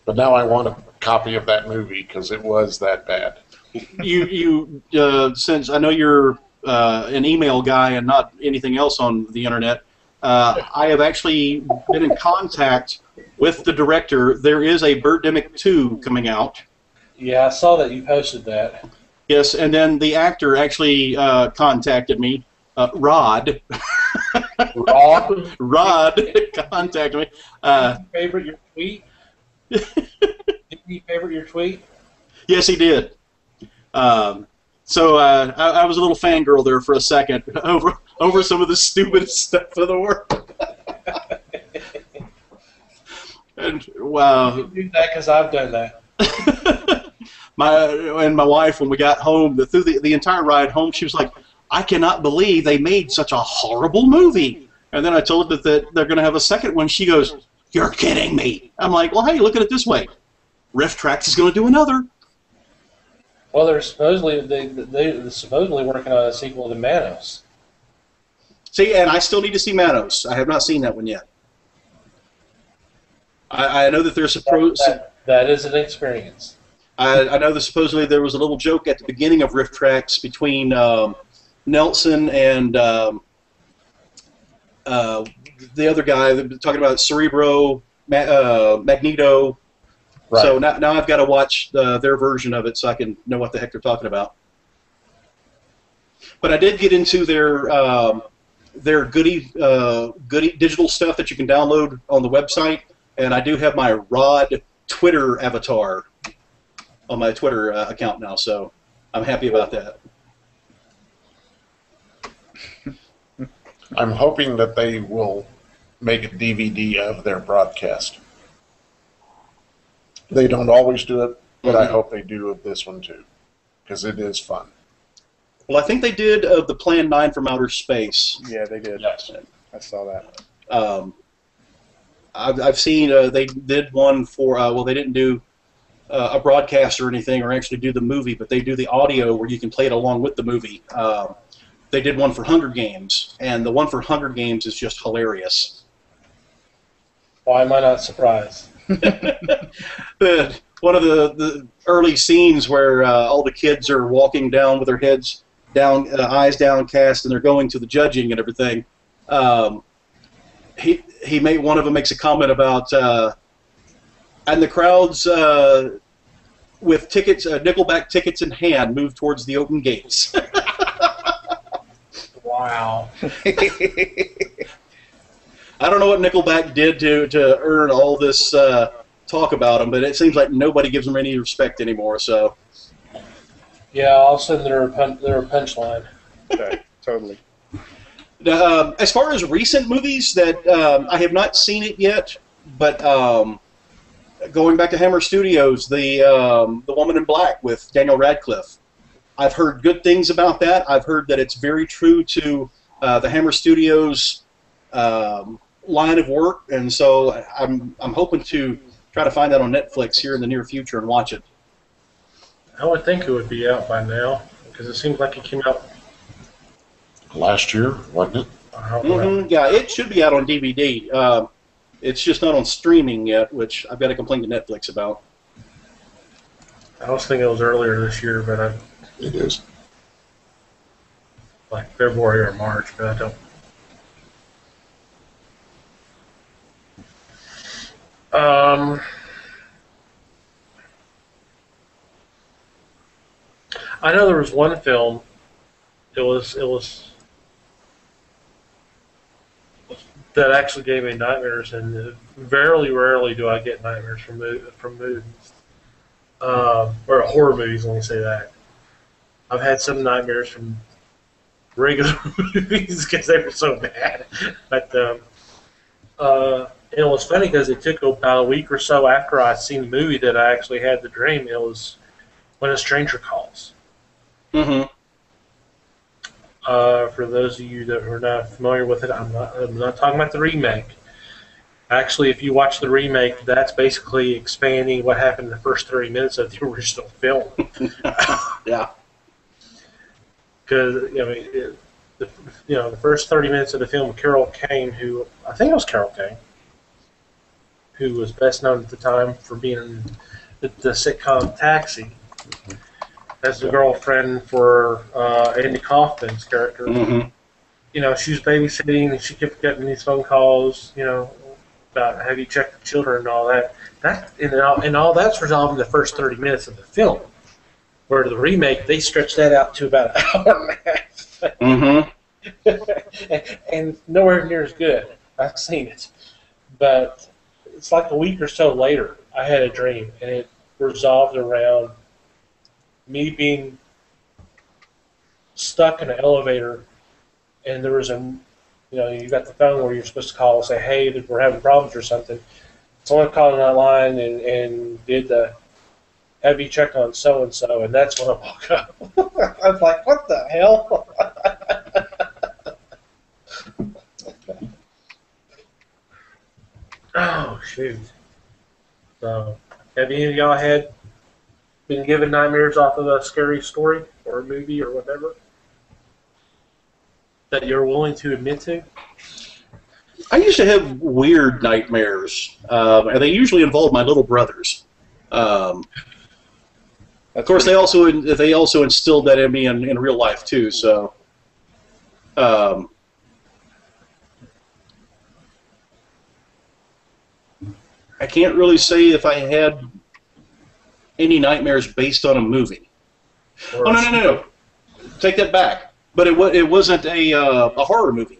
But now I want a copy of that movie because it was that bad. Since I know you're an email guy and not anything else on the internet, I have actually been in contact with the director. There is a Birdemic 2 coming out. Yeah, I saw that you posted that. Yes, and then the actor actually contacted me. Rod. Rod contacted me. Did he favorite your tweet? Did he favorite your tweet? Yes, he did. So I was a little fangirl there for a second over some of the stupidest stuff in the world. And wow, You do that because I've done that. my wife, when we got home, through the entire ride home, she was like, I cannot believe they made such a horrible movie. And then I told her that they're going to have a second one. She goes, you're kidding me. I'm like, well, hey, look at it this way. Riff Tracks is going to do another. Well, they're supposedly working on a sequel to Manos. See, and I still need to see Manos. I have not seen that one yet. I know that there's that is an experience. I know that supposedly there was a little joke at the beginning of Riff Tracks between Nelson and the other guy talking about Cerebro, Magneto. Right. So now I've got to watch their version of it so I can know what the heck they're talking about. But I did get into their goody digital stuff that you can download on the website, and I do have my Rod Twitter avatar on my Twitter account now, so I'm happy about that. I'm hoping that they will make a DVD of their broadcast. They don't always do it, but I hope they do of this one too, because it is fun. Well, I think they did of the Plan 9 from Outer Space. Yeah, they did. Yes. I saw that. I've seen they did one for, well, they didn't do a broadcast or anything or actually do the movie, but they do the audio where you can play it along with the movie. They did one for Hunger Games, and the one for Hunger Games is just hilarious. Why am I not surprised? One of the early scenes where all the kids are walking down with their heads down, eyes downcast, and they're going to the judging and everything. He made one of them makes a comment about and the crowds with tickets, Nickelback tickets in hand, move towards the open gates. Wow. I don't know what Nickelback did to earn all this talk about them, but it seems like nobody gives them any respect anymore. So, yeah, all of a sudden they're a punchline. Okay, totally. As far as recent movies that I have not seen it yet, but going back to Hammer Studios, the Woman in Black with Daniel Radcliffe. I've heard good things about that. I've heard that it's very true to the Hammer Studios line of work, and so I'm hoping to try to find that on Netflix here in the near future and watch it. I would think it would be out by now because it seems like it came out last year, wasn't it? Yeah, it should be out on DVD. It's just not on streaming yet, which I've got to complain to Netflix about. I was thinking it was earlier this year, but It is. like February or March, but I don't. I know there was one film. It was that actually gave me nightmares, and very rarely do I get nightmares from movies or horror movies. Let me say that. I've had some nightmares from regular movies because they were so bad. But And it was funny because it took about a week or so after I'd seen the movie that I actually had the dream. It was When a Stranger Calls. Mm-hmm. For those of you that are not familiar with it, I'm not talking about the remake. Actually, if you watch the remake, that's basically expanding what happened in the first 30 minutes of the original film. Yeah. Because the first 30 minutes of the film, Carol Kane, who I think it was Carol Kane, who was best known at the time for being in the sitcom Taxi, as the girlfriend for Andy Kaufman's character. Mm-hmm. She was babysitting, and she kept getting these phone calls, about have you checked the children and all that. And all that's resolved in the first 30 minutes of the film. Where the remake, they stretched that out to about an hour and a half. Mm-hmm. And nowhere near as good. I've seen it. But it's like a week or so later, I had a dream, and it resolved around me being stuck in an elevator, and there was you got the phone where you're supposed to call and say, hey, we're having problems or something. Someone called on that line and did the, have you checked on so-and-so, and that's when I woke up. I was like, what the hell? Oh, shoot. So, have any of y'all been given nightmares off of a scary story or a movie or whatever that you're willing to admit to? I used to have weird nightmares, and they usually involve my little brothers. Of course, they also instilled that in me in real life too. So, I can't really say if I had any nightmares based on a movie. Oh no! Take that back. But it wasn't a horror movie.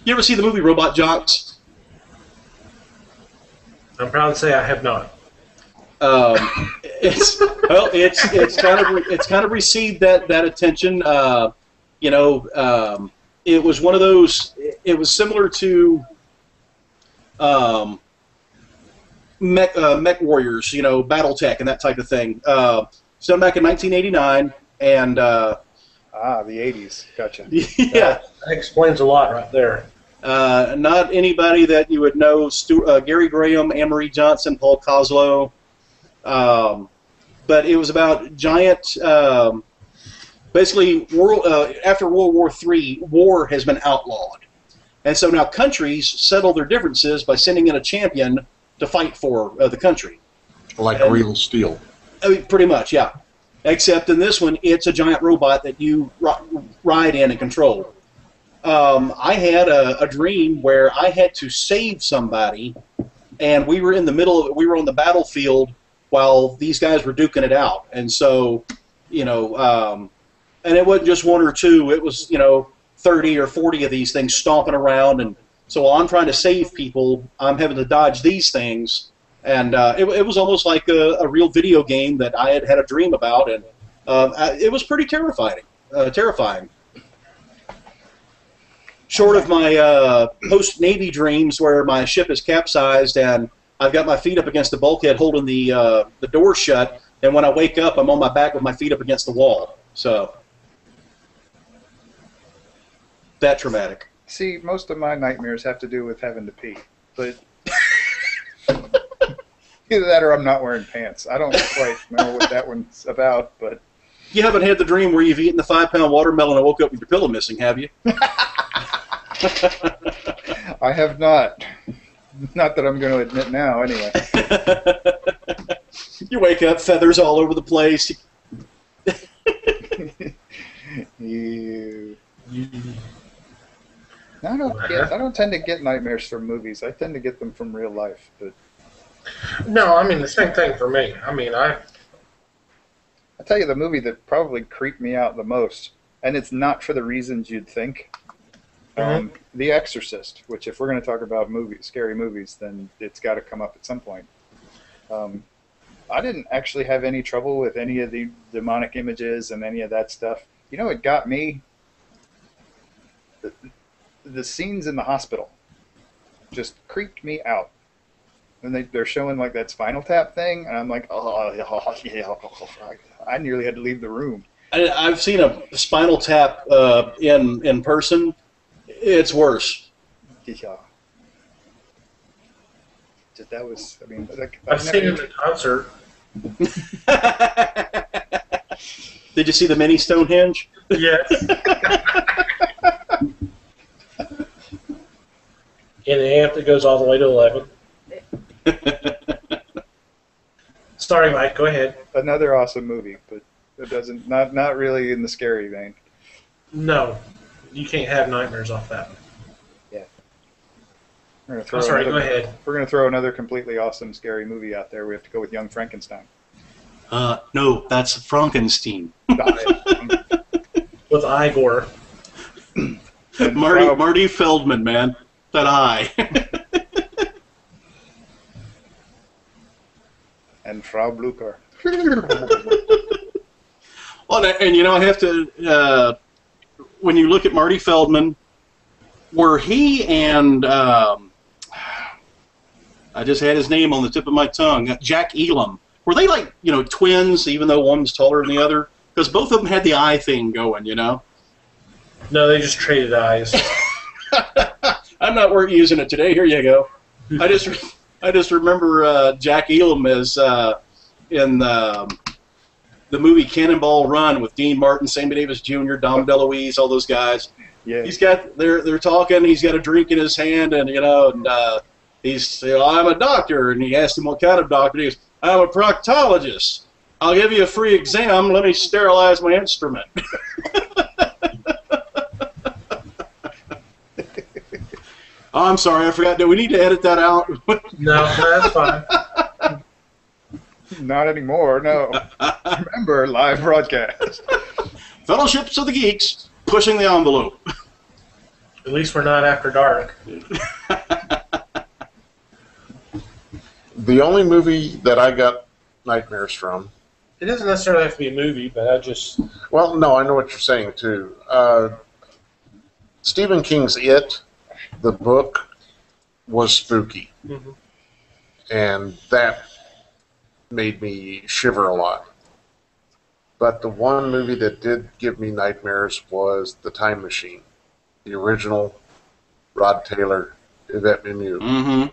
You ever see the movie Robot Jocks? I'm proud to say I have not. It's kind of received that attention. It was one of those. It was similar to Mech Warriors, BattleTech and that type of thing. It's done back in 1989, and the 80s. Gotcha. Yeah, that explains a lot right there. Not anybody that you would know. Gary Graham, Anne-Marie Johnson, Paul Koslow. But it was about giant. Basically, after World War III, war has been outlawed, and so now countries settle their differences by sending in a champion to fight for the country. Like real steel. I mean, pretty much, yeah. Except in this one, it's a giant robot that you ride in and control. I had a dream where I had to save somebody, and we were in the middle of it. We were on the battlefield while these guys were duking it out. And so, and it wasn't just one or two. It was, 30 or 40 of these things stomping around. And so while I'm trying to save people, I'm having to dodge these things. And it was almost like a real video game that I had a dream about. And it was pretty terrifying. Short of my post-Navy dreams where my ship is capsized and I've got my feet up against the bulkhead holding the door shut, and when I wake up, I'm on my back with my feet up against the wall. So, that traumatic. See, most of my nightmares have to do with having to pee. But either that or I'm not wearing pants. I don't quite know what that one's about, but... You haven't had the dream where you've eaten the 5-pound watermelon and woke up with your pillow missing, have you? I have not. Not that I'm going to admit now, anyway. You wake up, feathers all over the place. You. I don't tend to get nightmares from movies. I tend to get them from real life. But no, I mean the same thing for me. I mean I'll tell you the movie that probably creeped me out the most, and it's not for the reasons you'd think. The Exorcist, which if we're going to talk about scary movies, then it's got to come up at some point. I didn't actually have any trouble with any of the demonic images and any of that stuff. It got me? The scenes in the hospital. just creeped me out. And they're showing like that Spinal Tap thing, and I'm like, oh, yeah, I nearly had to leave the room. I've seen a Spinal Tap in person. It's worse. Yeah. That was, I mean, like, I've seen him in concert. Did you see the mini Stonehenge? Yes. In the amp that goes all the way to 11. Sorry, Mike. Go ahead. Another awesome movie, but it doesn't, not really in the scary vein. No, you can't have nightmares off that. Yeah. I'm sorry. Go ahead. We're gonna throw another completely awesome scary movie out there. We have to go with Young Frankenstein. No, that's Frankenstein. With Igor. Marty Feldman, man. That eye. And Frau Blucher. Well, and you know, I have to, when you look at Marty Feldman, were he and, I just had his name on the tip of my tongue, Jack Elam, were they like, you know, twins, even though one was taller than the other? Because both of them had the eye thing going, you know? No, they just traded eyes. I'm not using it today. Here you go. I just remember Jack Elam as in the movie Cannonball Run with Dean Martin, Sammy Davis Jr., Dom DeLuise, all those guys. Yeah. He's got they're talking. He's got a drink in his hand, and you know, and he's I'm a doctor, and he asked him what kind of doctor. He goes, I'm a proctologist. I'll give you a free exam. Let me sterilize my instrument. Oh, I'm sorry, I forgot. Do we need to edit that out? No, that's fine. Not anymore, no. Remember, live broadcast. Fellowships of the Geeks, pushing the envelope. At least we're not after dark. The only movie that I got nightmares from. It doesn't necessarily have to be a movie, but I just... Well, no, I know what you're saying, too. Stephen King's It, the book, was spooky. Mm-hmm. And that made me shiver a lot. But the one movie that did give me nightmares was The Time Machine. The original Rod Taylor, Yvette Mimieux. Mm-hmm.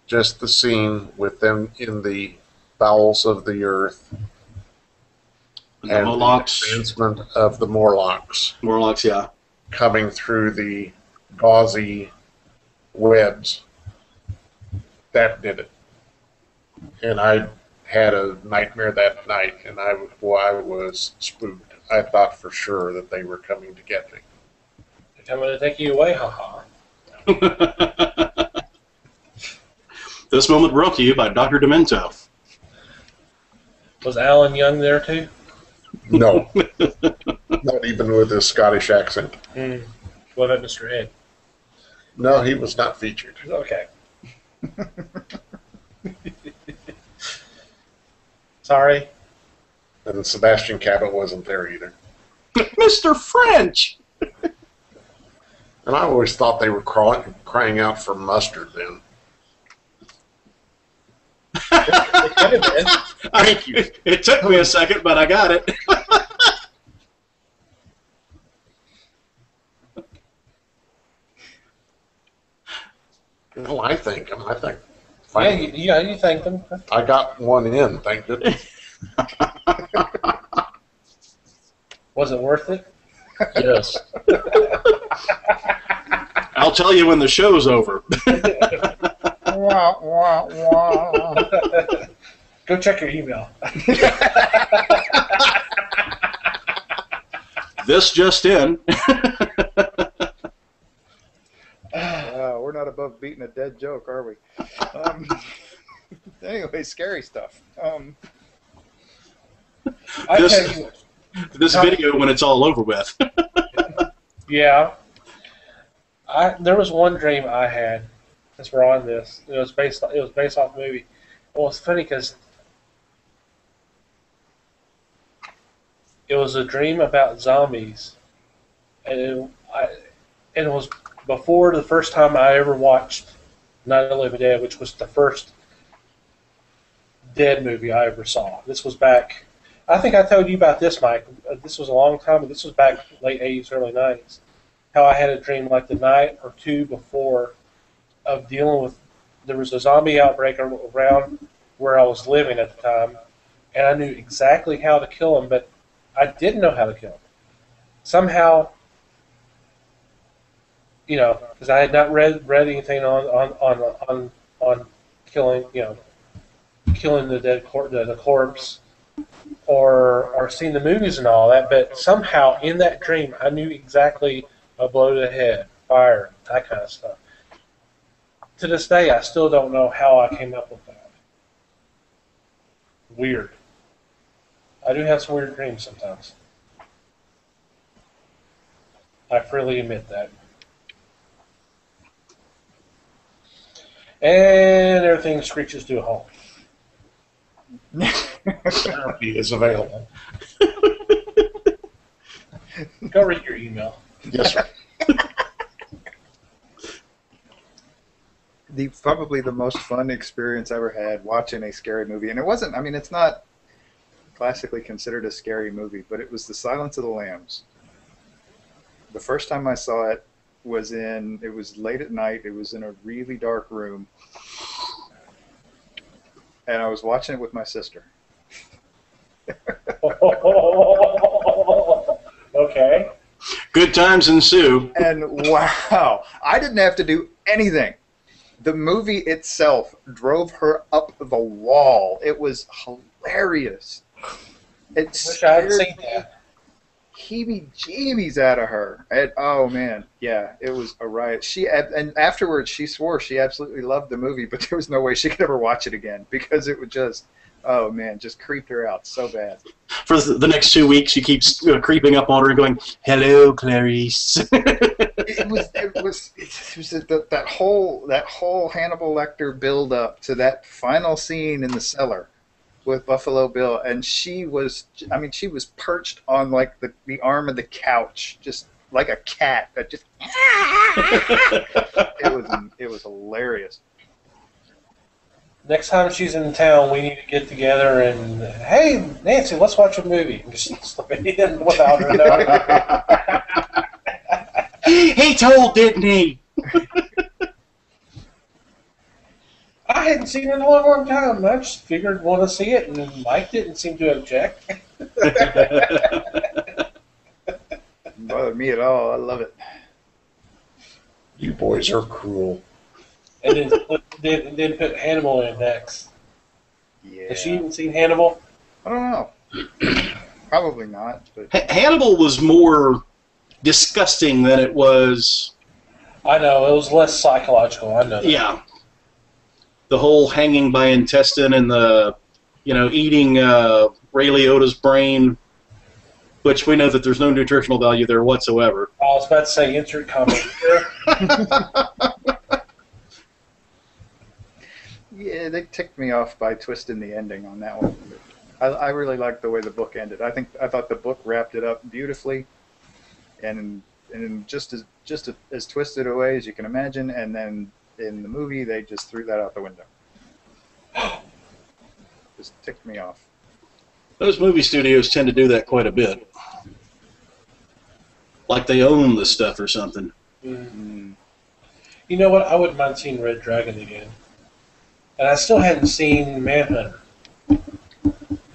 Just the scene with them in the bowels of the earth. The and Morlocks. the advancement of the Morlocks. Morlocks, yeah. Coming through the gauzy webs. That did it. And I had a nightmare that night, and I was spooked. I thought for sure that they were coming to get me. I'm going to take you away, haha. This moment brought to you by Dr. Demento. Was Alan Young there too? No. Not even with his Scottish accent. What about Mr. Ed? No, he was not featured. Okay. Sorry. And Sebastian Cabot wasn't there either. Mr. French! And I always thought they were crying out for mustard then. It could have been. Thank you. It took me a second, but I got it. Well, I think. Yeah, Finally, you thank them. I got one in, thank goodness. Was it worth it? Yes. I'll tell you when the show's over. Wah, wah, wah. Go check your email. This just in. We're not above beating a dead joke, are we? Anyway, scary stuff. I tell you, This video when it's all over with. yeah. There was one dream I had. Since we're on this, it was based off a movie. Well, it's funny because it was a dream about zombies, and it was before the first time I ever watched Night of the Living Dead, which was the first Dead movie I ever saw. This was back. I think I told you about this, Mike. This was a long time, but this was back late '80s, early '90s. How I had a dream like the night or two before of dealing with. There was a zombie outbreak around where I was living at the time, and I knew exactly how to kill him, but I didn't know how to kill him. Somehow, because I had not read anything on killing, killing the corpse, or seen the movies and all that. But somehow in that dream, I knew exactly a blow to the head, fire, that kind of stuff. To this day, I still don't know how I came up with that. Weird. I do have some weird dreams sometimes. I freely admit that. And everything screeches to a halt. Therapy is available. Go read your email. Yes, sir. Probably the most fun experience I ever had watching a scary movie, and it wasn't. I mean, it's not classically considered a scary movie, but it was The Silence of the Lambs. The first time I saw it was late at night. It was in a really dark room, and I was watching it with my sister. Okay. Good times ensue. And wow, I didn't have to do anything. The movie itself drove her up the wall. It was hilarious. It Wish I had seen that. heebie-jeebies out of her. Oh man, yeah, it was a riot. And afterwards she swore she absolutely loved the movie, but there was no way she could ever watch it again because it would just, oh man, just creeped her out so bad. For the next 2 weeks, she keeps creeping up on her and going, "Hello, Clarice." It was that whole Hannibal Lecter build up to that final scene in the cellar with Buffalo Bill, and she was perched on like the arm of the couch, just like a cat. It was hilarious. Next time she's in town, we need to get together and, hey, Nancy, let's watch a movie. And just slip it in without her knowing. He told, didn't he? I hadn't seen it in a long time. I just figured want to see it, and Mike didn't seem to object. Didn't bother me at all. I love it. You boys are cruel. And then put Hannibal in next. Yeah. Has she even seen Hannibal? I don't know. Probably not. But Hannibal was more disgusting than it was. I know, it was less psychological. I know that. Yeah. The whole hanging by intestine and the, eating Ray Liotta's brain, which we know that there's no nutritional value there whatsoever. I was about to say insert comment here. yeah, they ticked me off by twisting the ending on that one. I really liked the way the book ended. I thought the book wrapped it up beautifully, and just as twisted a way as you can imagine. And then in the movie, they just threw that out the window. Just ticked me off. Those movie studios tend to do that quite a bit. Like they own the stuff or something. Mm. You know what? I wouldn't mind seeing Red Dragon again. And I still hadn't seen Manhunter.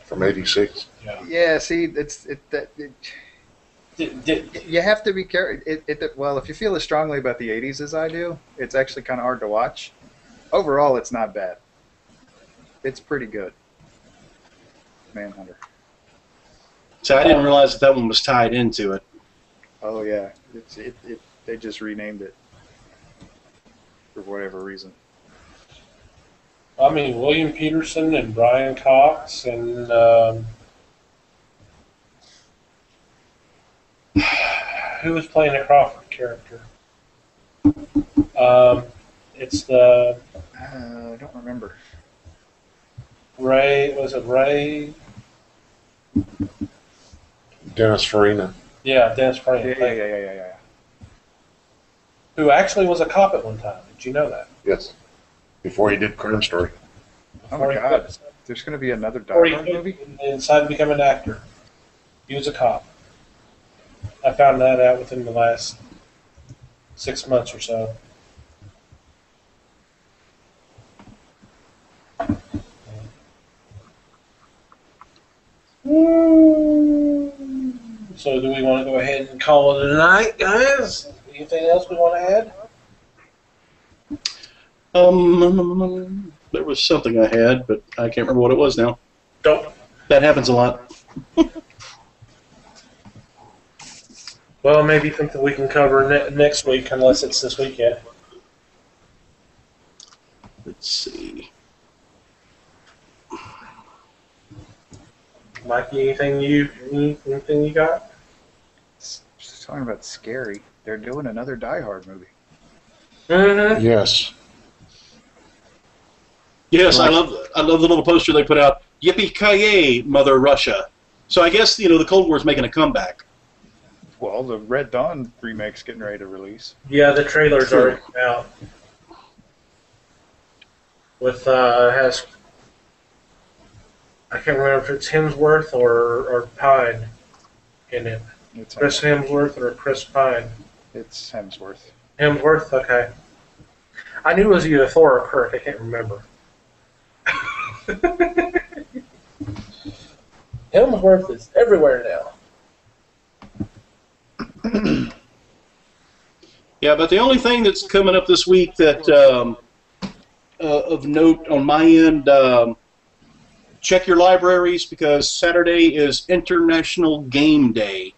From '86. Yeah. Yeah, see, you have to be careful. Well, if you feel as strongly about the '80s as I do, it's actually kind of hard to watch. Overall, it's not bad. It's pretty good. Manhunter. So I didn't realize that one was tied into it. Oh yeah, they just renamed it for whatever reason. I mean, William Peterson and Brian Cox and who was playing the Crawford character? It's the I don't remember. Ray. Was it Ray? Dennis Farina. Yeah, Dennis Farina. Yeah. who actually was a cop at one time. Did you know that? Yes. Before he did Crime Story. Oh my God! There's going to be another Die Before he Hard movie. decided to become an actor. He was a cop. I found that out within the last 6 months or so. So do we want to go ahead and call it a night, guys? Anything else we want to add? There was something I had, but I can't remember what it was now. Don't. That happens a lot. Well, maybe something we can cover next week, unless it's this weekend. Let's see. Mikey, anything you got? Just talking about scary. They're doing another Die Hard movie. Mm-hmm. Yes. Yes, I love the little poster they put out. Yippee-ki-yay, Mother Russia. So I guess the Cold War's making a comeback. Well, the Red Dawn remake's getting ready to release. Yeah, the trailer's already out. With has I can't remember if it's Hemsworth or Pine in it. It's Chris Hemsworth or Chris Pine. It's Hemsworth. Hemsworth, okay. I knew it was either Thor or Kirk. I can't remember. Hemsworth is everywhere now. Yeah, but the only thing that's coming up this week that of note on my end, check your libraries because Saturday is International Game Day.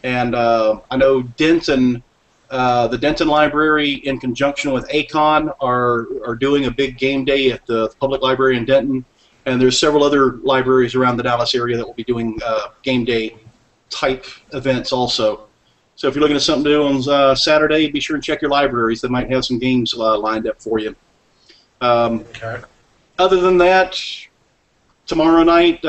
And I know Denton, the Denton Library in conjunction with ACON are doing a big game day at the public library in Denton. And there's several other libraries around the Dallas area that will be doing game day type events also. So if you're looking at something to do on Saturday, be sure and check your libraries. They might have some games lined up for you. Okay. Other than that, tomorrow night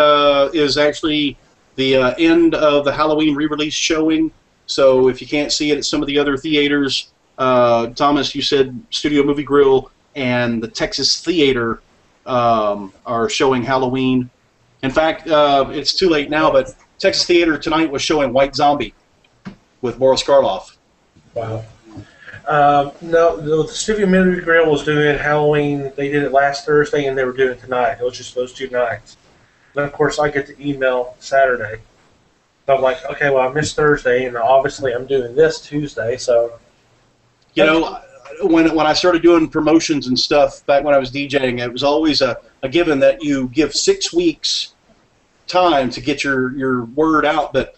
is actually the end of the Halloween re-release showing. So if you can't see it at some of the other theaters, Thomas, you said Studio Movie Grill and the Texas Theater are showing Halloween. In fact, it's too late now, but Texas Theater tonight was showing White Zombie with Boris Karloff. Wow. No, the Studio Movie Grill was doing Halloween. They did it last Thursday, and they were doing it tonight. It was just those 2 nights. Then, of course, I get the email Saturday. So I'm like, okay, well, I missed Thursday, and obviously I'm doing this Tuesday, so... You know, when I started doing promotions and stuff back when I was DJing, it was always a given that you give 6 weeks time to get your word out, but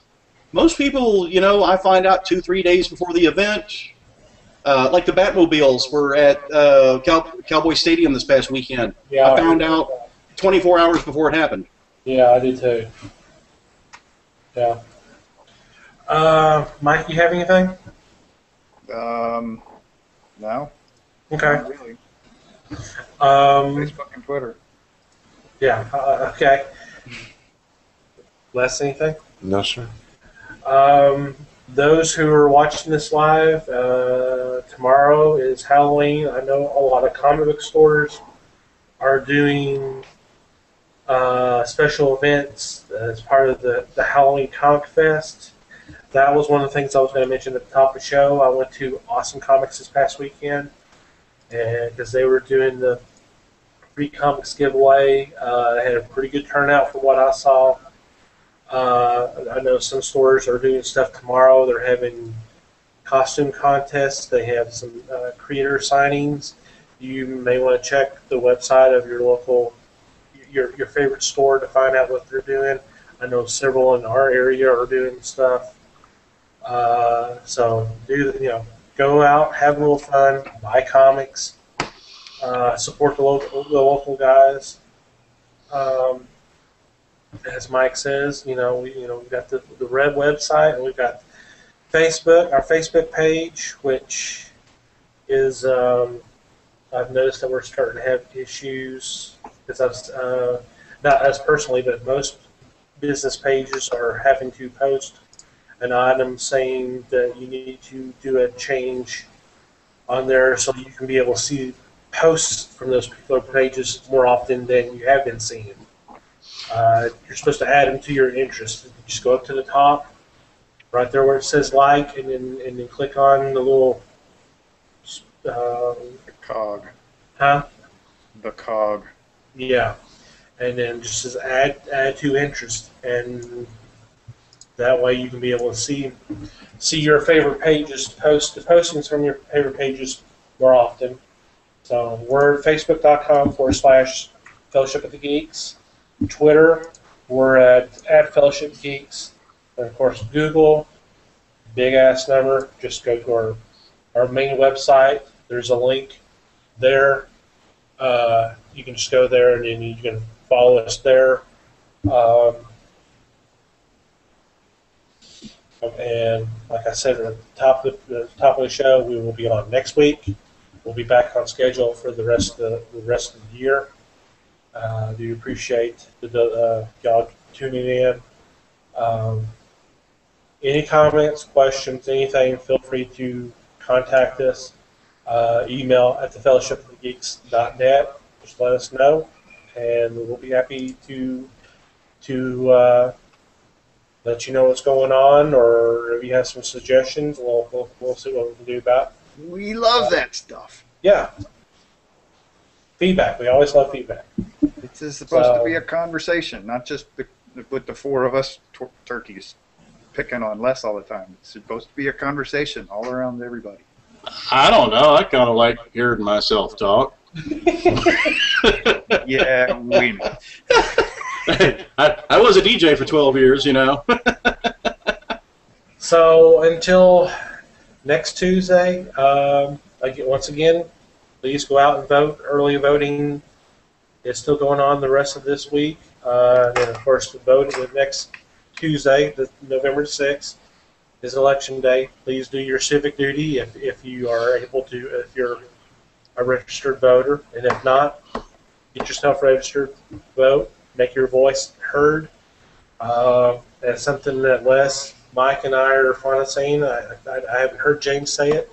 most people, I find out 2-3 days before the event. Like the Batmobiles were at Cowboy Stadium this past weekend. Yeah, I found out 24 hours before it happened. Yeah, I did too. Yeah. Mike, you have anything? No. Okay. Not really. Facebook and Twitter. Yeah. Okay. Les, anything? No, sir. Those who are watching this live, tomorrow is Halloween. I know a lot of comic book stores are doing special events as part of the Halloween Comic Fest. That was one of the things I was going to mention at the top of the show. I went to Awesome Comics this past weekend, and because they were doing the free comics giveaway, they had a pretty good turnout from what I saw. I know some stores are doing stuff tomorrow. They're having costume contests. They have some creator signings. You may want to check the website of your local, your favorite store to find out what they're doing. I know several in our area are doing stuff. So go out, have a little fun, buy comics, support the local guys. As Mike says, we've got the Red website, and we've got Facebook, our Facebook page, which is I've noticed that we're starting to have issues because not us personally, but most business pages are having to post an item saying that you need to do a change on there, so you can be able to see posts from those particular pages more often than you have been seeing. You're supposed to add them to your interest. You just go up to the top, right there where it says like, and then click on the little. The cog. Huh? The cog. Yeah, and then just says add to interest, and that way you can be able to see your favorite pages, the postings from your favorite pages more often. So we're at facebook.com/Fellowship of the Geeks. Twitter, we're at Fellowship Geeks. And of course, Google, big ass number. Just go to our main website. There's a link there. You can just go there and then you can follow us there. And like I said at the top of the show, we will be on next week. We'll be back on schedule for the rest of the year. Do appreciate y'all tuning in. Any comments, questions, anything? Feel free to contact us. Email at thefellowshipofthegeeks.net. Just let us know, and we'll be happy to let you know what's going on, or if you have some suggestions, we'll see what we can do about it. We love that stuff. Yeah. Feedback. We always love feedback. This is supposed to be a conversation, not just with the four of us turkeys picking on Les all the time. It's supposed to be a conversation all around everybody. I don't know. I kind of like hearing myself talk. Yeah, we know. I was a DJ for 12 years, you know. So until next Tuesday, once again, please go out and vote. Early voting is still going on the rest of this week. And then, of course, the vote the next Tuesday, November 6th, is Election Day. Please do your civic duty if you are able to, if you're a registered voter. And if not, get yourself registered, vote, make your voice heard. That's something that Les, Mike, and I are fond of saying. I haven't heard James say it.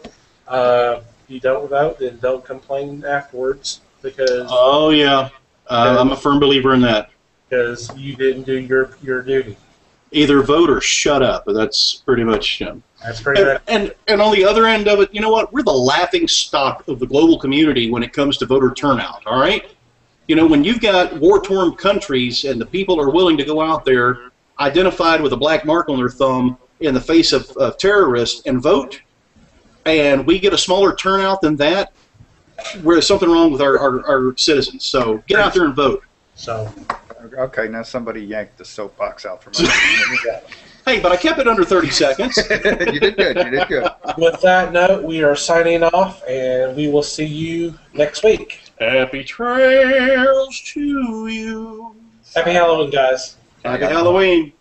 You don't vote, then don't complain afterwards, because Oh, yeah. I'm a firm believer in that. because you didn't do your duty. Either vote or shut up. That's pretty much That's pretty much. and on the other end of it, you know what? We're the laughing stock of the global community when it comes to voter turnout, all right? You know, when you've got war-torn countries and the people are willing to go out there identified with a black mark on their thumb in the face of terrorists and vote, and we get a smaller turnout than that, there's something wrong with our citizens. So get out there and vote. So, Okay, now somebody yanked the soapbox out from under. Hey, but I kept it under 30 seconds. You did good. You did good. with that note, we are signing off, and we will see you next week. Happy trails to you. Happy Halloween, guys. Happy Halloween.